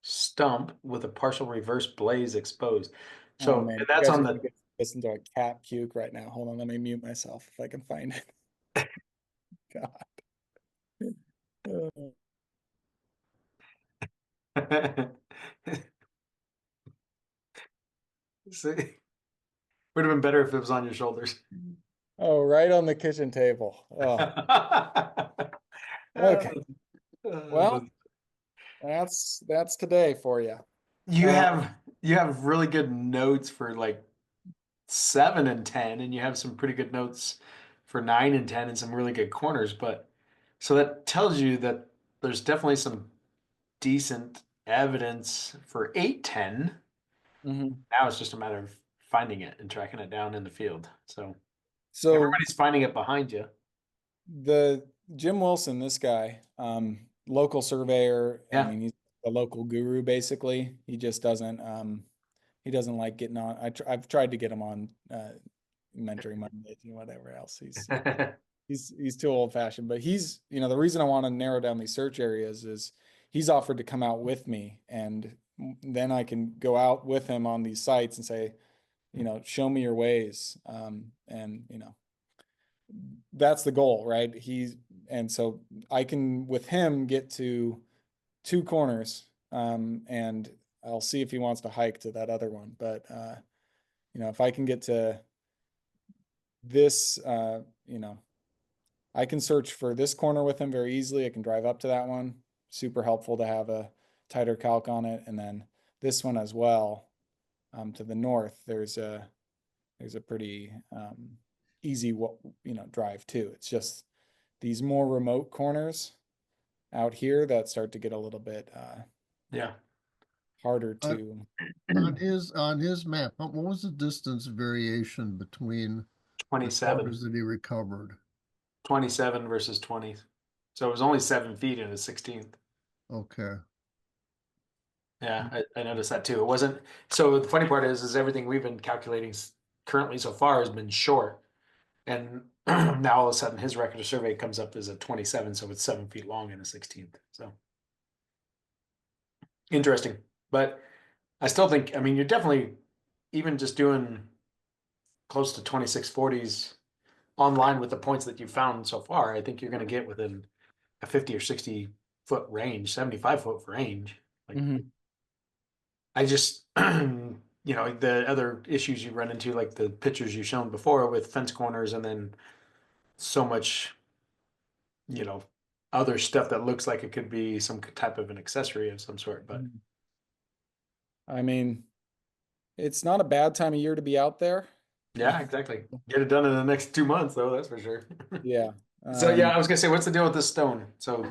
stump with a partial reverse blaze exposed. Oh So man, and you that's guys on are gonna the get to listen to a cat puke right now. Hold on, let me mute myself if I can find it. God. See, would have been better if it was on your shoulders. Oh, right on the kitchen table. Oh, okay. Well, that's today for you. you Uh, have you have really good notes for like 7 and 10, and you have some pretty good notes for 9 and 10 and some really good corners. But so that tells you that there's definitely some decent evidence for 8, 10. mhm. Now it's just a matter of finding it and tracking it down in the field. So So everybody's finding it behind you. the Jim Wilson, this guy, local surveyor, I Yeah. mean, he's a local guru basically. He doesn't like getting on. I've tried to get him on mentoring Mondays and whatever else. He's too old fashioned, but the reason I want to narrow down these search areas is he's offered to come out with me, and then I can go out with him on these sites and say, show me your ways. And that's the goal, right? And so I can with him get to 2 corners, and I'll see if he wants to hike to that other one. But you know, if I can get to this, you know, I can search for this corner with him very easily. I can drive up to that one. Super helpful to have a tighter calc on it. And then this one as well, to the north, there's a pretty easy, you know, drive too. It's just these more remote corners out here that start to get a little bit Yeah. harder Uh, to. On his map, what was the distance variation between the 27. corners that he recovered? 27 versus 20. So it was only 7 feet in his 16th. Okay. Yeah, I noticed that too. It wasn't. So the funny part is everything we've been calculating currently so far has been short, and now all of a sudden his record of survey comes up as a 27, so it's 7 feet long in a 16th. So interesting, but I still think. I mean, you're definitely even just doing close to 2640s online with the points that you found so far. I think you're going to get within a 50 or 60 foot range, 75 foot range. Like, I just, you know, the other issues you run into, like the pictures you've shown before with fence corners, and then so much, you know, other stuff that looks like it could be some type of an accessory of some sort. But I mean, it's not a bad time of year to be out there. yeah, exactly. Get it done in the next 2 months, though. That's for sure. Yeah. So yeah, I was gonna say, what's the deal with this stone? So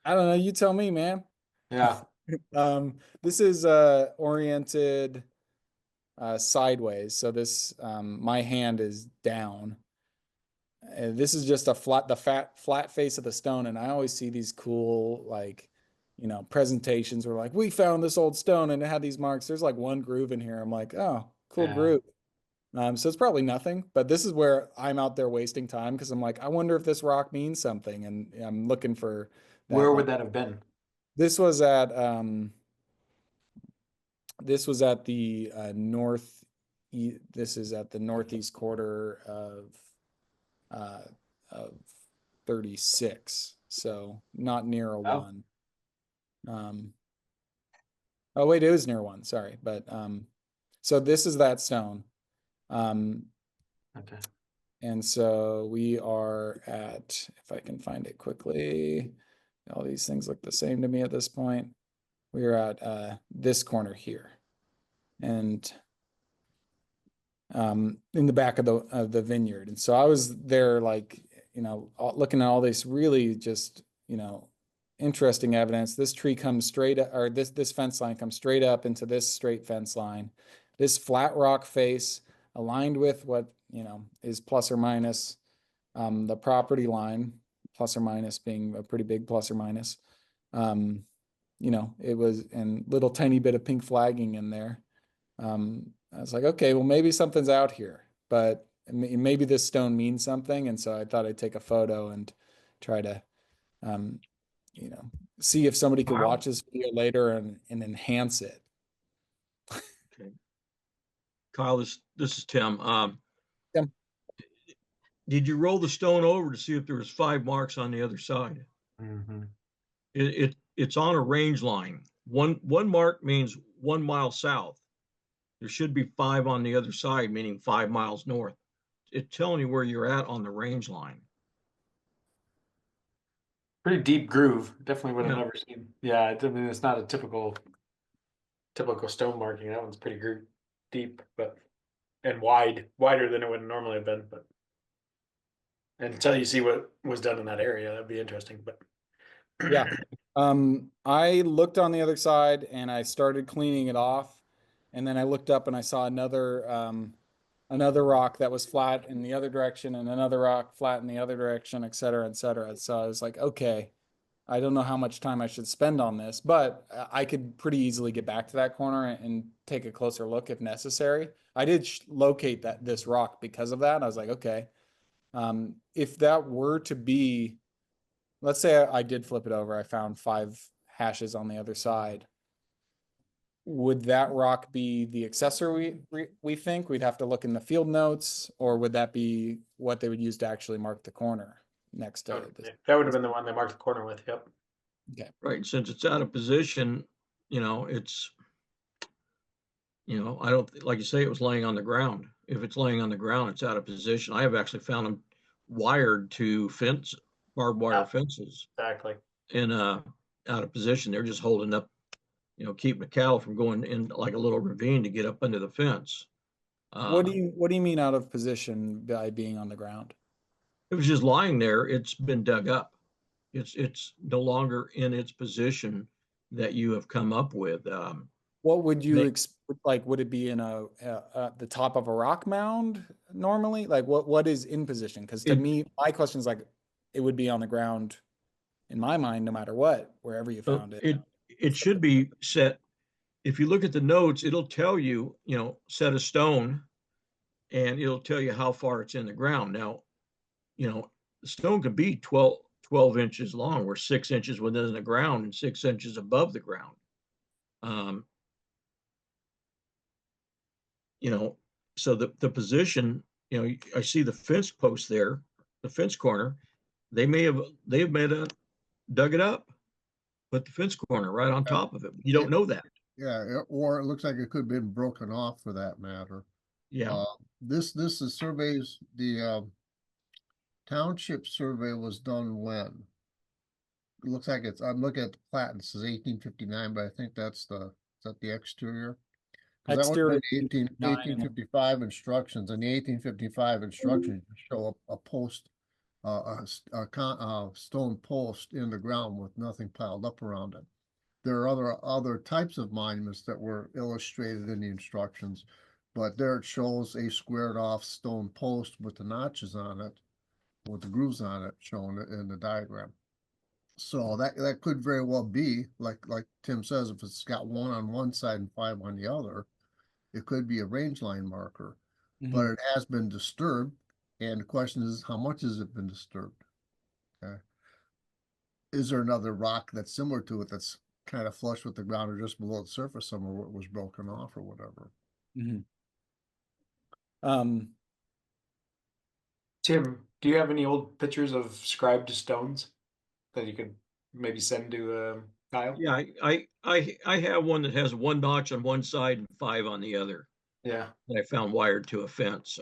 I don't know. You tell me, man. yeah, This is oriented sideways. So this my hand is down. This is just the flat face of the stone, and I always see these cool, like, you know, presentations where like we found this old stone and it had these marks. There's like one groove in here. I'm like, oh, cool yeah. groove. So it's probably nothing, but this is where I'm out there wasting time because I'm like, I wonder if this rock means something, and I'm looking for that. Where Like, would that have been? this was at this was at the north. This is at the northeast quarter uh, of 36, so not near a Oh. one. Oh wait, it was near one. Sorry, but so this is that stone. Okay. And so we are at, if I can find it quickly, all these things look the same to me at this point. We are at this corner here. And in the back of the vineyard. And so I was there, like, you know, looking at all this really just, you know, interesting evidence. This tree comes straight up, or this fence line comes straight up into this straight fence line. This flat rock face aligned with what, you know, is plus or minus the property line, plus or minus being a pretty big plus or minus. You know, it was, and little tiny bit of pink flagging in there. I was like, okay, well, maybe something's out here, but maybe this stone means something. And so I thought I'd take a photo and try to, you know, see if somebody could Wow. watch this video later and enhance it. Okay. Kyle, this is Tim. Tim. Did you roll the stone over to see if there was 5 marks on the other side? Mm-hmm. It's on a range line. One mark means 1 mile south. There should be 5 on the other side, meaning 5 miles north. It's telling you where you're at on the range line. Pretty deep groove. Definitely would have Yeah. never seen. Yeah, I mean, it's not a typical stone marking. That one's pretty deep, but and wider than it would normally have been. But until you see what was done in that area, that'd be interesting. But Yeah. I looked on the other side and I started cleaning it off. And then I looked up and I saw another rock that was flat in the other direction and another rock flat in the other direction, et cetera, et cetera. So I was like, okay, I don't know how much time I should spend on this, but I could pretty easily get back to that corner and take a closer look if necessary. I did locate this rock because of that. I was like, okay, if that were to be, let's say I did flip it over, I found 5 hashes on the other side. Would that rock be the accessory we think? We'd have to look in the field notes, or would that be what they would use to actually mark the corner next to this? that would have been the one they marked the corner with. Yep. Right. Since it's out of position, it's You know, I don't, like you say, it was laying on the ground. If it's laying on the ground, it's out of position. I have actually found them wired to barbed wire Yeah. fences Exactly. in out of position. They're just holding up, you know, keeping the cattle from going in like a little ravine to get up under the fence. What do you mean out of position by being on the ground? It was just lying there. It's been dug up. It's no longer in its position that you have come up with. What would you They- expect? Like, would it be in the top of a rock mound normally? Like, what is in position? Because to It- me, my question is like, it would be on the ground in my mind, no matter what, wherever you found it. it should be set. If you look at the notes, it'll tell you, you know, set a stone, and it'll tell you how far it's in the ground. Now, you know, the stone could be 12 inches long, or 6 inches within the ground and 6 inches above the ground. Um, you know, so the position, you know, I see the fence post there, the fence corner. They may have dug it up, put the fence corner right on top of it. You don't know that. Yeah, or it looks like it could have been broken off for that matter. Yeah. This is surveys, the township survey was done when? It looks like I'm looking at the plat and it says 1859, but I think is that the exterior? Because that would have Exterior been 9 1855 instructions, and the 1855 instructions show a post, stone post in the ground with nothing piled up around it. There are other types of monuments that were illustrated in the instructions, but there it shows a squared off stone post with the notches on it, with the grooves on it shown in the diagram. So that could very well be, like Tim says, if it's got one on one side and five on the other, it could be a range line marker. But Mhm. it has been disturbed, and the question is, how much has it been disturbed? Okay. Is there another rock that's similar to it that's kind of flush with the ground or just below the surface somewhere where it was broken off or whatever? Mhm. Um, Tim, do you have any old pictures of scribed stones that you could maybe send to Kyle? Yeah, I have one that has one notch on one side and five on the other Yeah. that I found wired to a fence.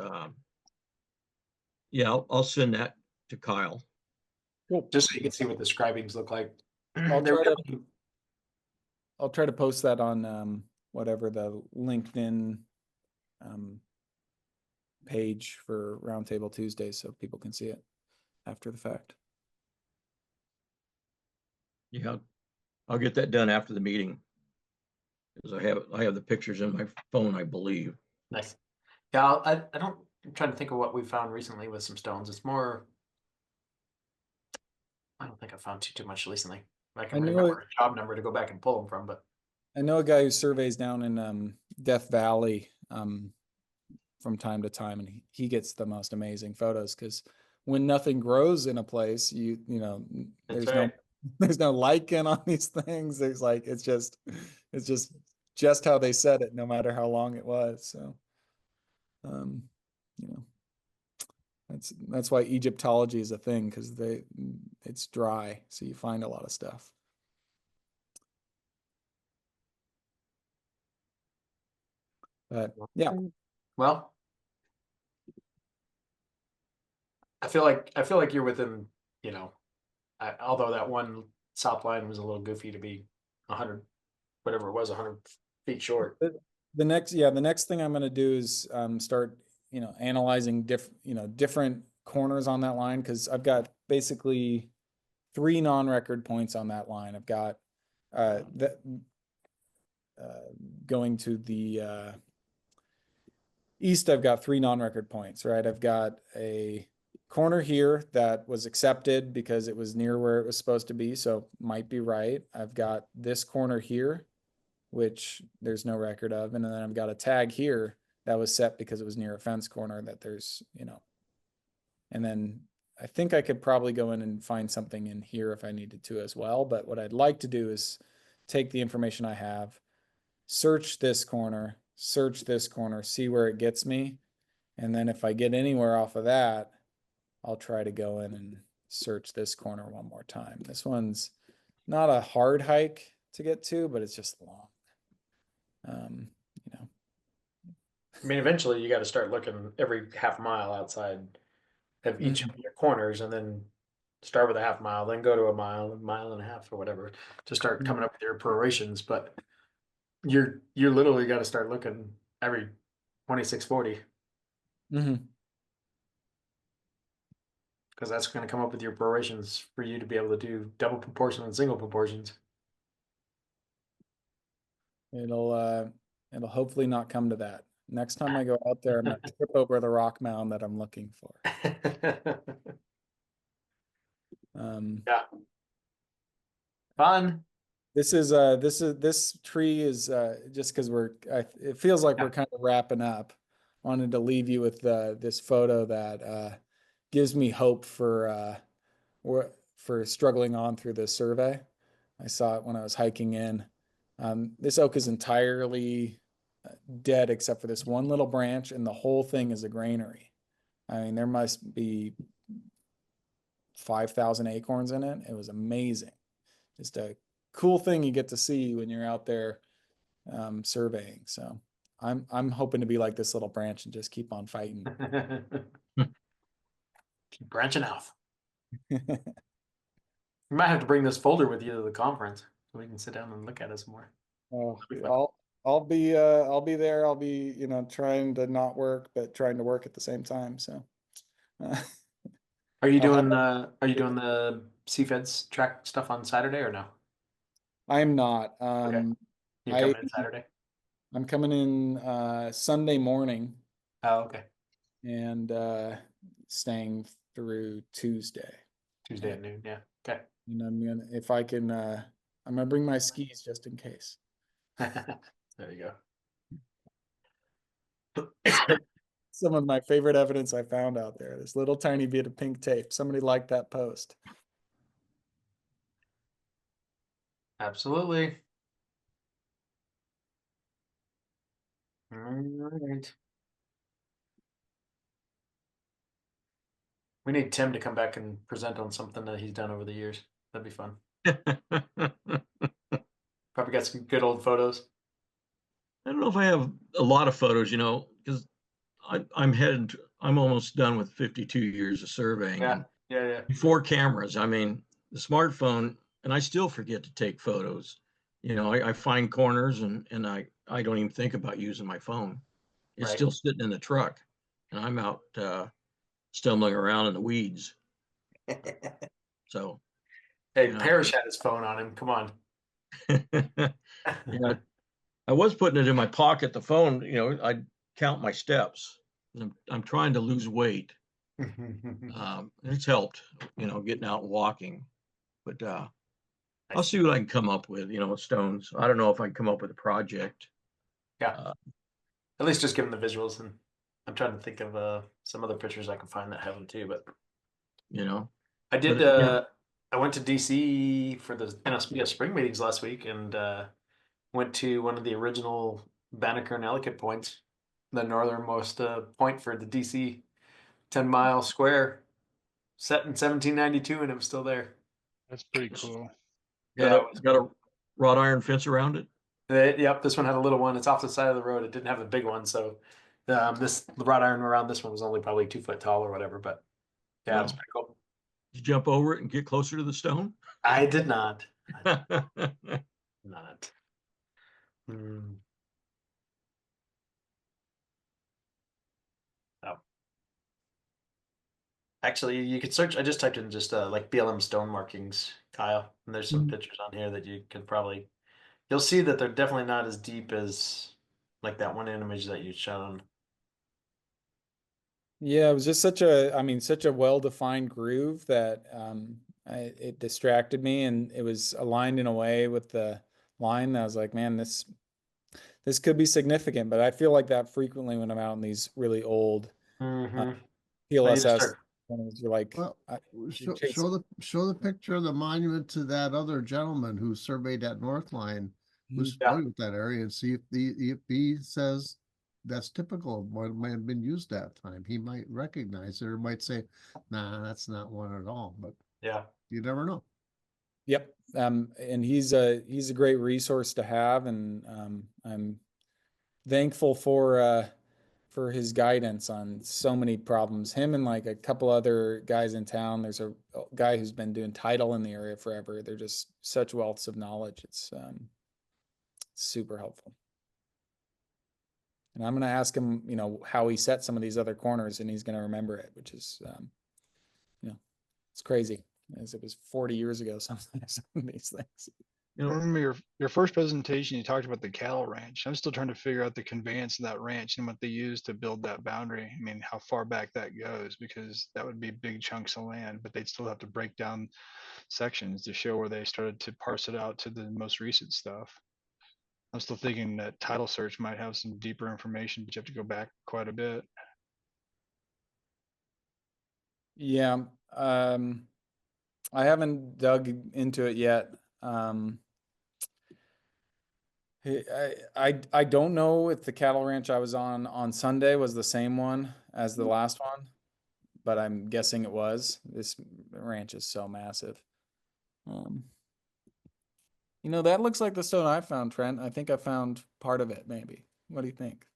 Yeah, I'll send that to Kyle. cool. Just so you can see what the scribings look like. I'll They're try to really- I'll try to post that on whatever the LinkedIn page for Roundtable Tuesdays so people can see it after the fact. Yeah, I'll get that done after the meeting. Because I have the pictures in my phone, I believe. Nice. Yeah, I don't. I'm trying to think of what we found recently with some stones. It's more. I don't think I found too much recently. I can know remember a job number to go back and pull them from, but I know a guy who surveys down in Death Valley from time to time, and he gets the most amazing photos because when nothing grows in a place, you know, that's there's right. there's no lichen on these things. There's like it's just how they said it, no matter how long it was. So, you know, that's why Egyptology is a thing because it's dry, so you find a lot of stuff. But yeah, Well, I feel like you're within. You know, although that one south line was a little goofy to be 100, whatever it was, 100 feet short. the next thing I'm going to do is start, analyzing different corners on that line because I've got basically 3 non-record points on that line. I've got that going to the east. I've got 3 non-record points, right? I've got a corner here that was accepted because it was near where it was supposed to be, so might be right. I've got this corner here, which there's no record of, and then I've got a tag here that was set because it was near a fence corner that there's, and then I think I could probably go in and find something in here if I needed to as well. But what I'd like to do is take the information I have, search this corner, see where it gets me. And then if I get anywhere off of that, I'll try to go in and search this corner one more time. This one's not a hard hike to get to, but it's just long. I mean, eventually you got to start looking every half mile outside of each of your corners, and then start with a half mile, then go to a mile and a half, or whatever, to start coming up with your prorations. But you're literally got to start looking every 2640, Mm-hmm. because that's going to come up with your prorations for you to be able to do double proportion and single proportions. It'll hopefully not come to that. Next time I go out there, I'm gonna trip over the rock mound that I'm looking for. Yeah. Fun. This tree is just because it feels like we're kind of wrapping up. Wanted to leave you with this photo that gives me hope for struggling on through this survey. I saw it when I was hiking in. This oak is entirely dead except for this one little branch, and the whole thing is a granary. I mean, there must be 5,000 acorns in it. It was amazing. Just a cool thing you get to see when you're out there surveying. So I'm hoping to be like this little branch and just keep on fighting. Keep branching out. You might have to bring this folder with you to the conference so we can sit down and look at it some more. Oh, Be fun. I'll be there. I'll be, trying to not work, but trying to work at the same time. So Are you I'll doing the CFEDS track stuff on Saturday or no? I'm not. Okay. You're coming in Saturday? I'm coming in Sunday morning Oh, okay. and staying through Tuesday. Tuesday at noon, yeah. Okay. And if I can, I'm gonna bring my skis just in case. There you go. Some of my favorite evidence I found out there. This little tiny bit of pink tape. Somebody liked that post. Absolutely. All right. We need Tim to come back and present on something that he's done over the years. That'd be fun. Probably got some good old photos. I don't know if I have a lot of photos, because I'm almost done with 52 years of surveying. Yeah, And yeah. before cameras, I mean, the smartphone, and I still forget to take photos. I find corners and I don't even think about using my phone. It's Right. still sitting in the truck and I'm out stumbling around in the weeds. So, Hey, yeah. Parrish had his phone on him. Come on. Yeah, I was putting it in my pocket, the phone, I'd count my steps. I'm trying to lose weight. It's helped, getting out and walking. But I'll see what I can come up with, with stones. I don't know if I can come up with a project. Yeah. At least just give them the visuals, and I'm trying to think of some other pictures I can find that have them too. But I did. I went to DC for the NSBS spring meetings last week, and went to one of the original Banneker and Ellicott points, the northernmost point for the DC 10-mile square, set in 1792, and it was still there. That's pretty cool. Got a wrought iron fence around it. Yep, this one had a little one. It's off the side of the road. It didn't have a big one, so the wrought iron around this one was only probably 2 foot tall or whatever. But yeah, it's pretty cool. Did you jump over it and get closer to the stone? I did not. Not. Oh. Actually, you could search. I just typed in just like BLM stone markings, Kyle, and there's some pictures on here that you can probably. You'll see that they're definitely not as deep as like that one image that you shown. Yeah, it was just such a well-defined groove that it distracted me, and it was aligned in a way with the line that I was like, man, this could be significant. But I feel like that frequently when I'm out in these really old PLSS. You're like, Well, show the picture of the monument to that other gentleman who surveyed that North Line, who's familiar with that area, and see if he says that's typical of what might have been used that time. He might recognize it or might say, nah, that's not one at all. But yeah, you never know. Yep. And he's a great resource to have, and I'm thankful for for his guidance on so many problems. Him and like a couple other guys in town. There's a guy who's been doing title in the area forever. They're just such wealths of knowledge. It's super helpful. And I'm going to ask him, you know, how he set some of these other corners, and he's going to remember it, which is, you know, it's crazy, as it was 40 years ago, some of these things. I remember your first presentation, you talked about the cattle ranch. I'm still trying to figure out the conveyance of that ranch and what they used to build that boundary. I mean, how far back that goes, because that would be big chunks of land, but they'd still have to break down sections to show where they started to parse it out to the most recent stuff. I'm still thinking that title search might have some deeper information, but you have to go back quite a bit. Yeah. I haven't dug into it yet. I don't know if the cattle ranch I was on Sunday was the same one as the last one, but I'm guessing it was. This ranch is so massive. You know, that looks like the stone I found, Trent. I think I found part of it, maybe. What do you think?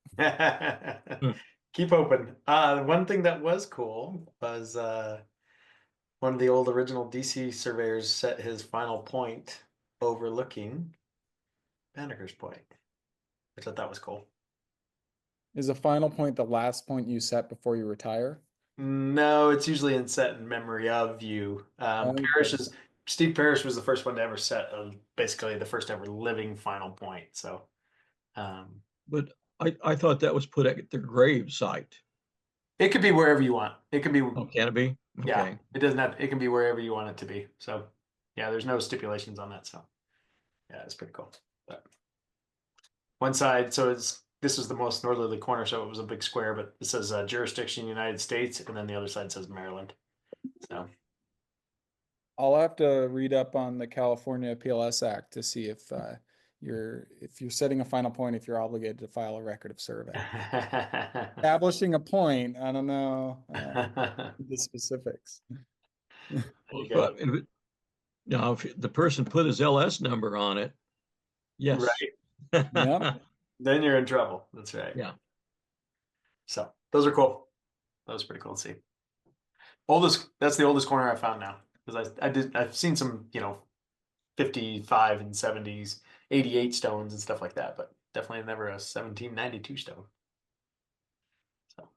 Keep open. One thing that was cool was one of the old original DC surveyors set his final point overlooking Banneker's Point, which I thought was cool. Is a final point the last point you set before you retire? No, it's usually set in memory of you. Okay. Steve Parrish was the first one to ever set basically the first ever living final point. So, But I thought that was put at their grave site. it could be wherever you want. It could be, Oh, can it be? yeah, Okay. it doesn't have, it can be wherever you want it to be. So, yeah, there's no stipulations on that. So, yeah, it's pretty cool. But one side, so this is the most northerly corner, so it was a big square, but it says jurisdiction United States, and then the other side says Maryland. So, I'll have to read up on the California PLS Act to see if you're setting a final point, if you're obligated to file a record of survey. Establishing a point, I don't know the specifics. But now, if the person put his LS number on it, yes. Right. Yeah. Then you're in trouble. That's right. Yeah. So those are cool. That was pretty cool to see. That's the oldest corner I found now. Because I've seen some, 55 and 70s, 88 stones and stuff like that, but definitely never a 1792 stone. So,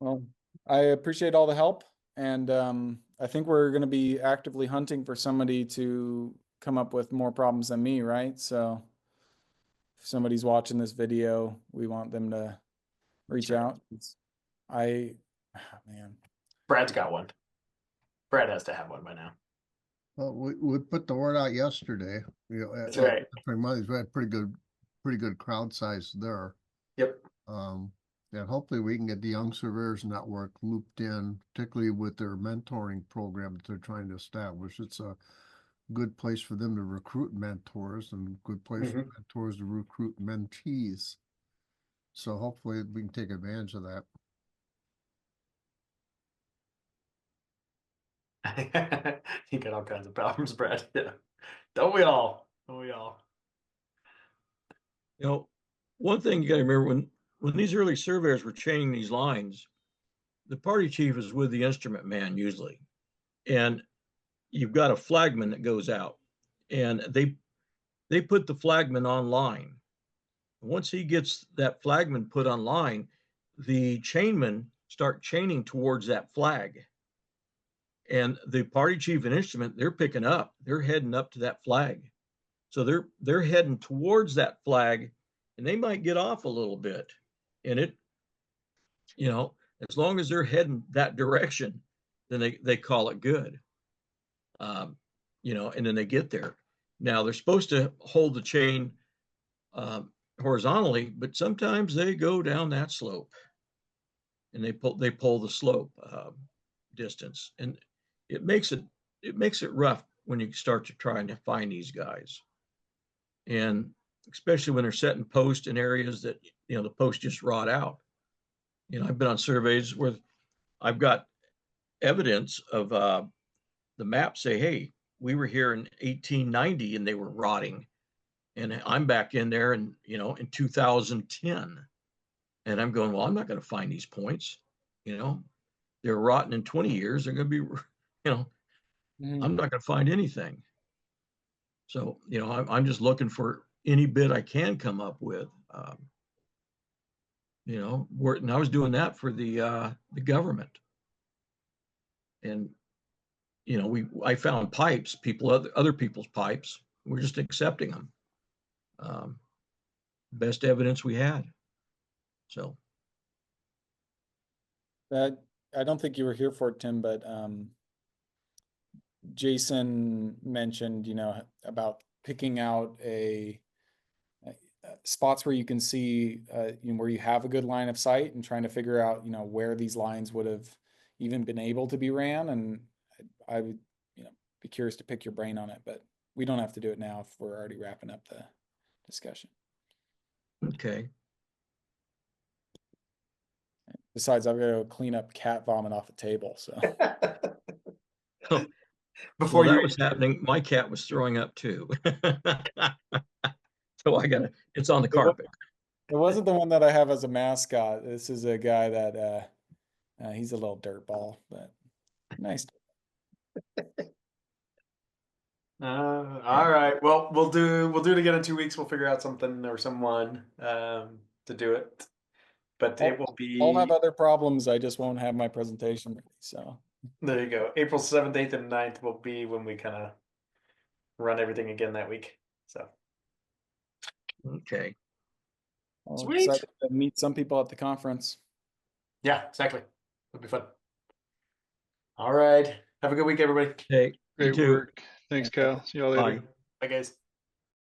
Well, I appreciate all the help, and I think we're going to be actively hunting for somebody to come up with more problems than me, right? So if somebody's watching this video, we want them to reach out. Man. Brad's got one. Brad has to have one by now. Well, we put the word out yesterday. That's right. We had pretty good crowd size there. Yep. And hopefully we can get the Young Surveyors Network looped in, particularly with their mentoring program that they're trying to establish. It's a good place for them to recruit mentors and a good place for mentors to recruit mentees. So hopefully we can take advantage of that. You got all kinds of problems, Brad. Yeah. Don't we all? Don't we all? One thing you got to remember, when these early surveyors were chaining these lines, the party chief is with the instrument man usually, and you've got a flagman that goes out, and they put the flagman online. Once he gets that flagman put online, the chainmen start chaining towards that flag. And the party chief and instrument, they're picking up, they're heading up to that flag. So they're heading towards that flag, and they might get off a little bit. And as long as they're heading that direction, then they call it good. And then they get there. Now they're supposed to hold the chain horizontally, but sometimes they go down that slope, and they pull the slope distance, and it makes it rough when you start to try and find these guys, and especially when they're setting posts in areas that the posts just rot out. I've been on surveys where I've got evidence of the maps say, hey, we were here in 1890 and they were rotting, and I'm back in there in 2010. And I'm going, well, I'm not going to find these points. They're rotten in 20 years. They're going to be, Mhm. I'm not going to find anything. So, I'm just looking for any bit I can come up with. And I was doing that for the government. And, I found pipes, other people's pipes. We're just accepting them. Best evidence we had. So, That, I don't think you were here for it, Tim, but Jason mentioned, about picking out spots where you can see, where you have a good line of sight and trying to figure out, where these lines would have even been able to be ran. And I would, be curious to pick your brain on it, but we don't have to do it now if we're already wrapping up the discussion. okay. Besides, I've got to go clean up cat vomit off the table, so. Before Well, that you, was happening. My cat was throwing up too. So it's on the carpet. It wasn't the one that I have as a mascot. This is a guy that he's a little dirtball, but nice. all right. Well, we'll do it again in 2 weeks. We'll figure out something or someone to do it. But it will I'll have be, other problems. I just won't have my presentation ready. So there you go. April 7th, 8th, and 9th will be when we kind of run everything again that week. So Okay. I'm Sweet. excited to meet some people at the conference. yeah, exactly. It'll be fun. All right. Have a good week, everybody. Hey, you Great too. work. Thanks, Cal. See y'all later. Bye. Bye, guys.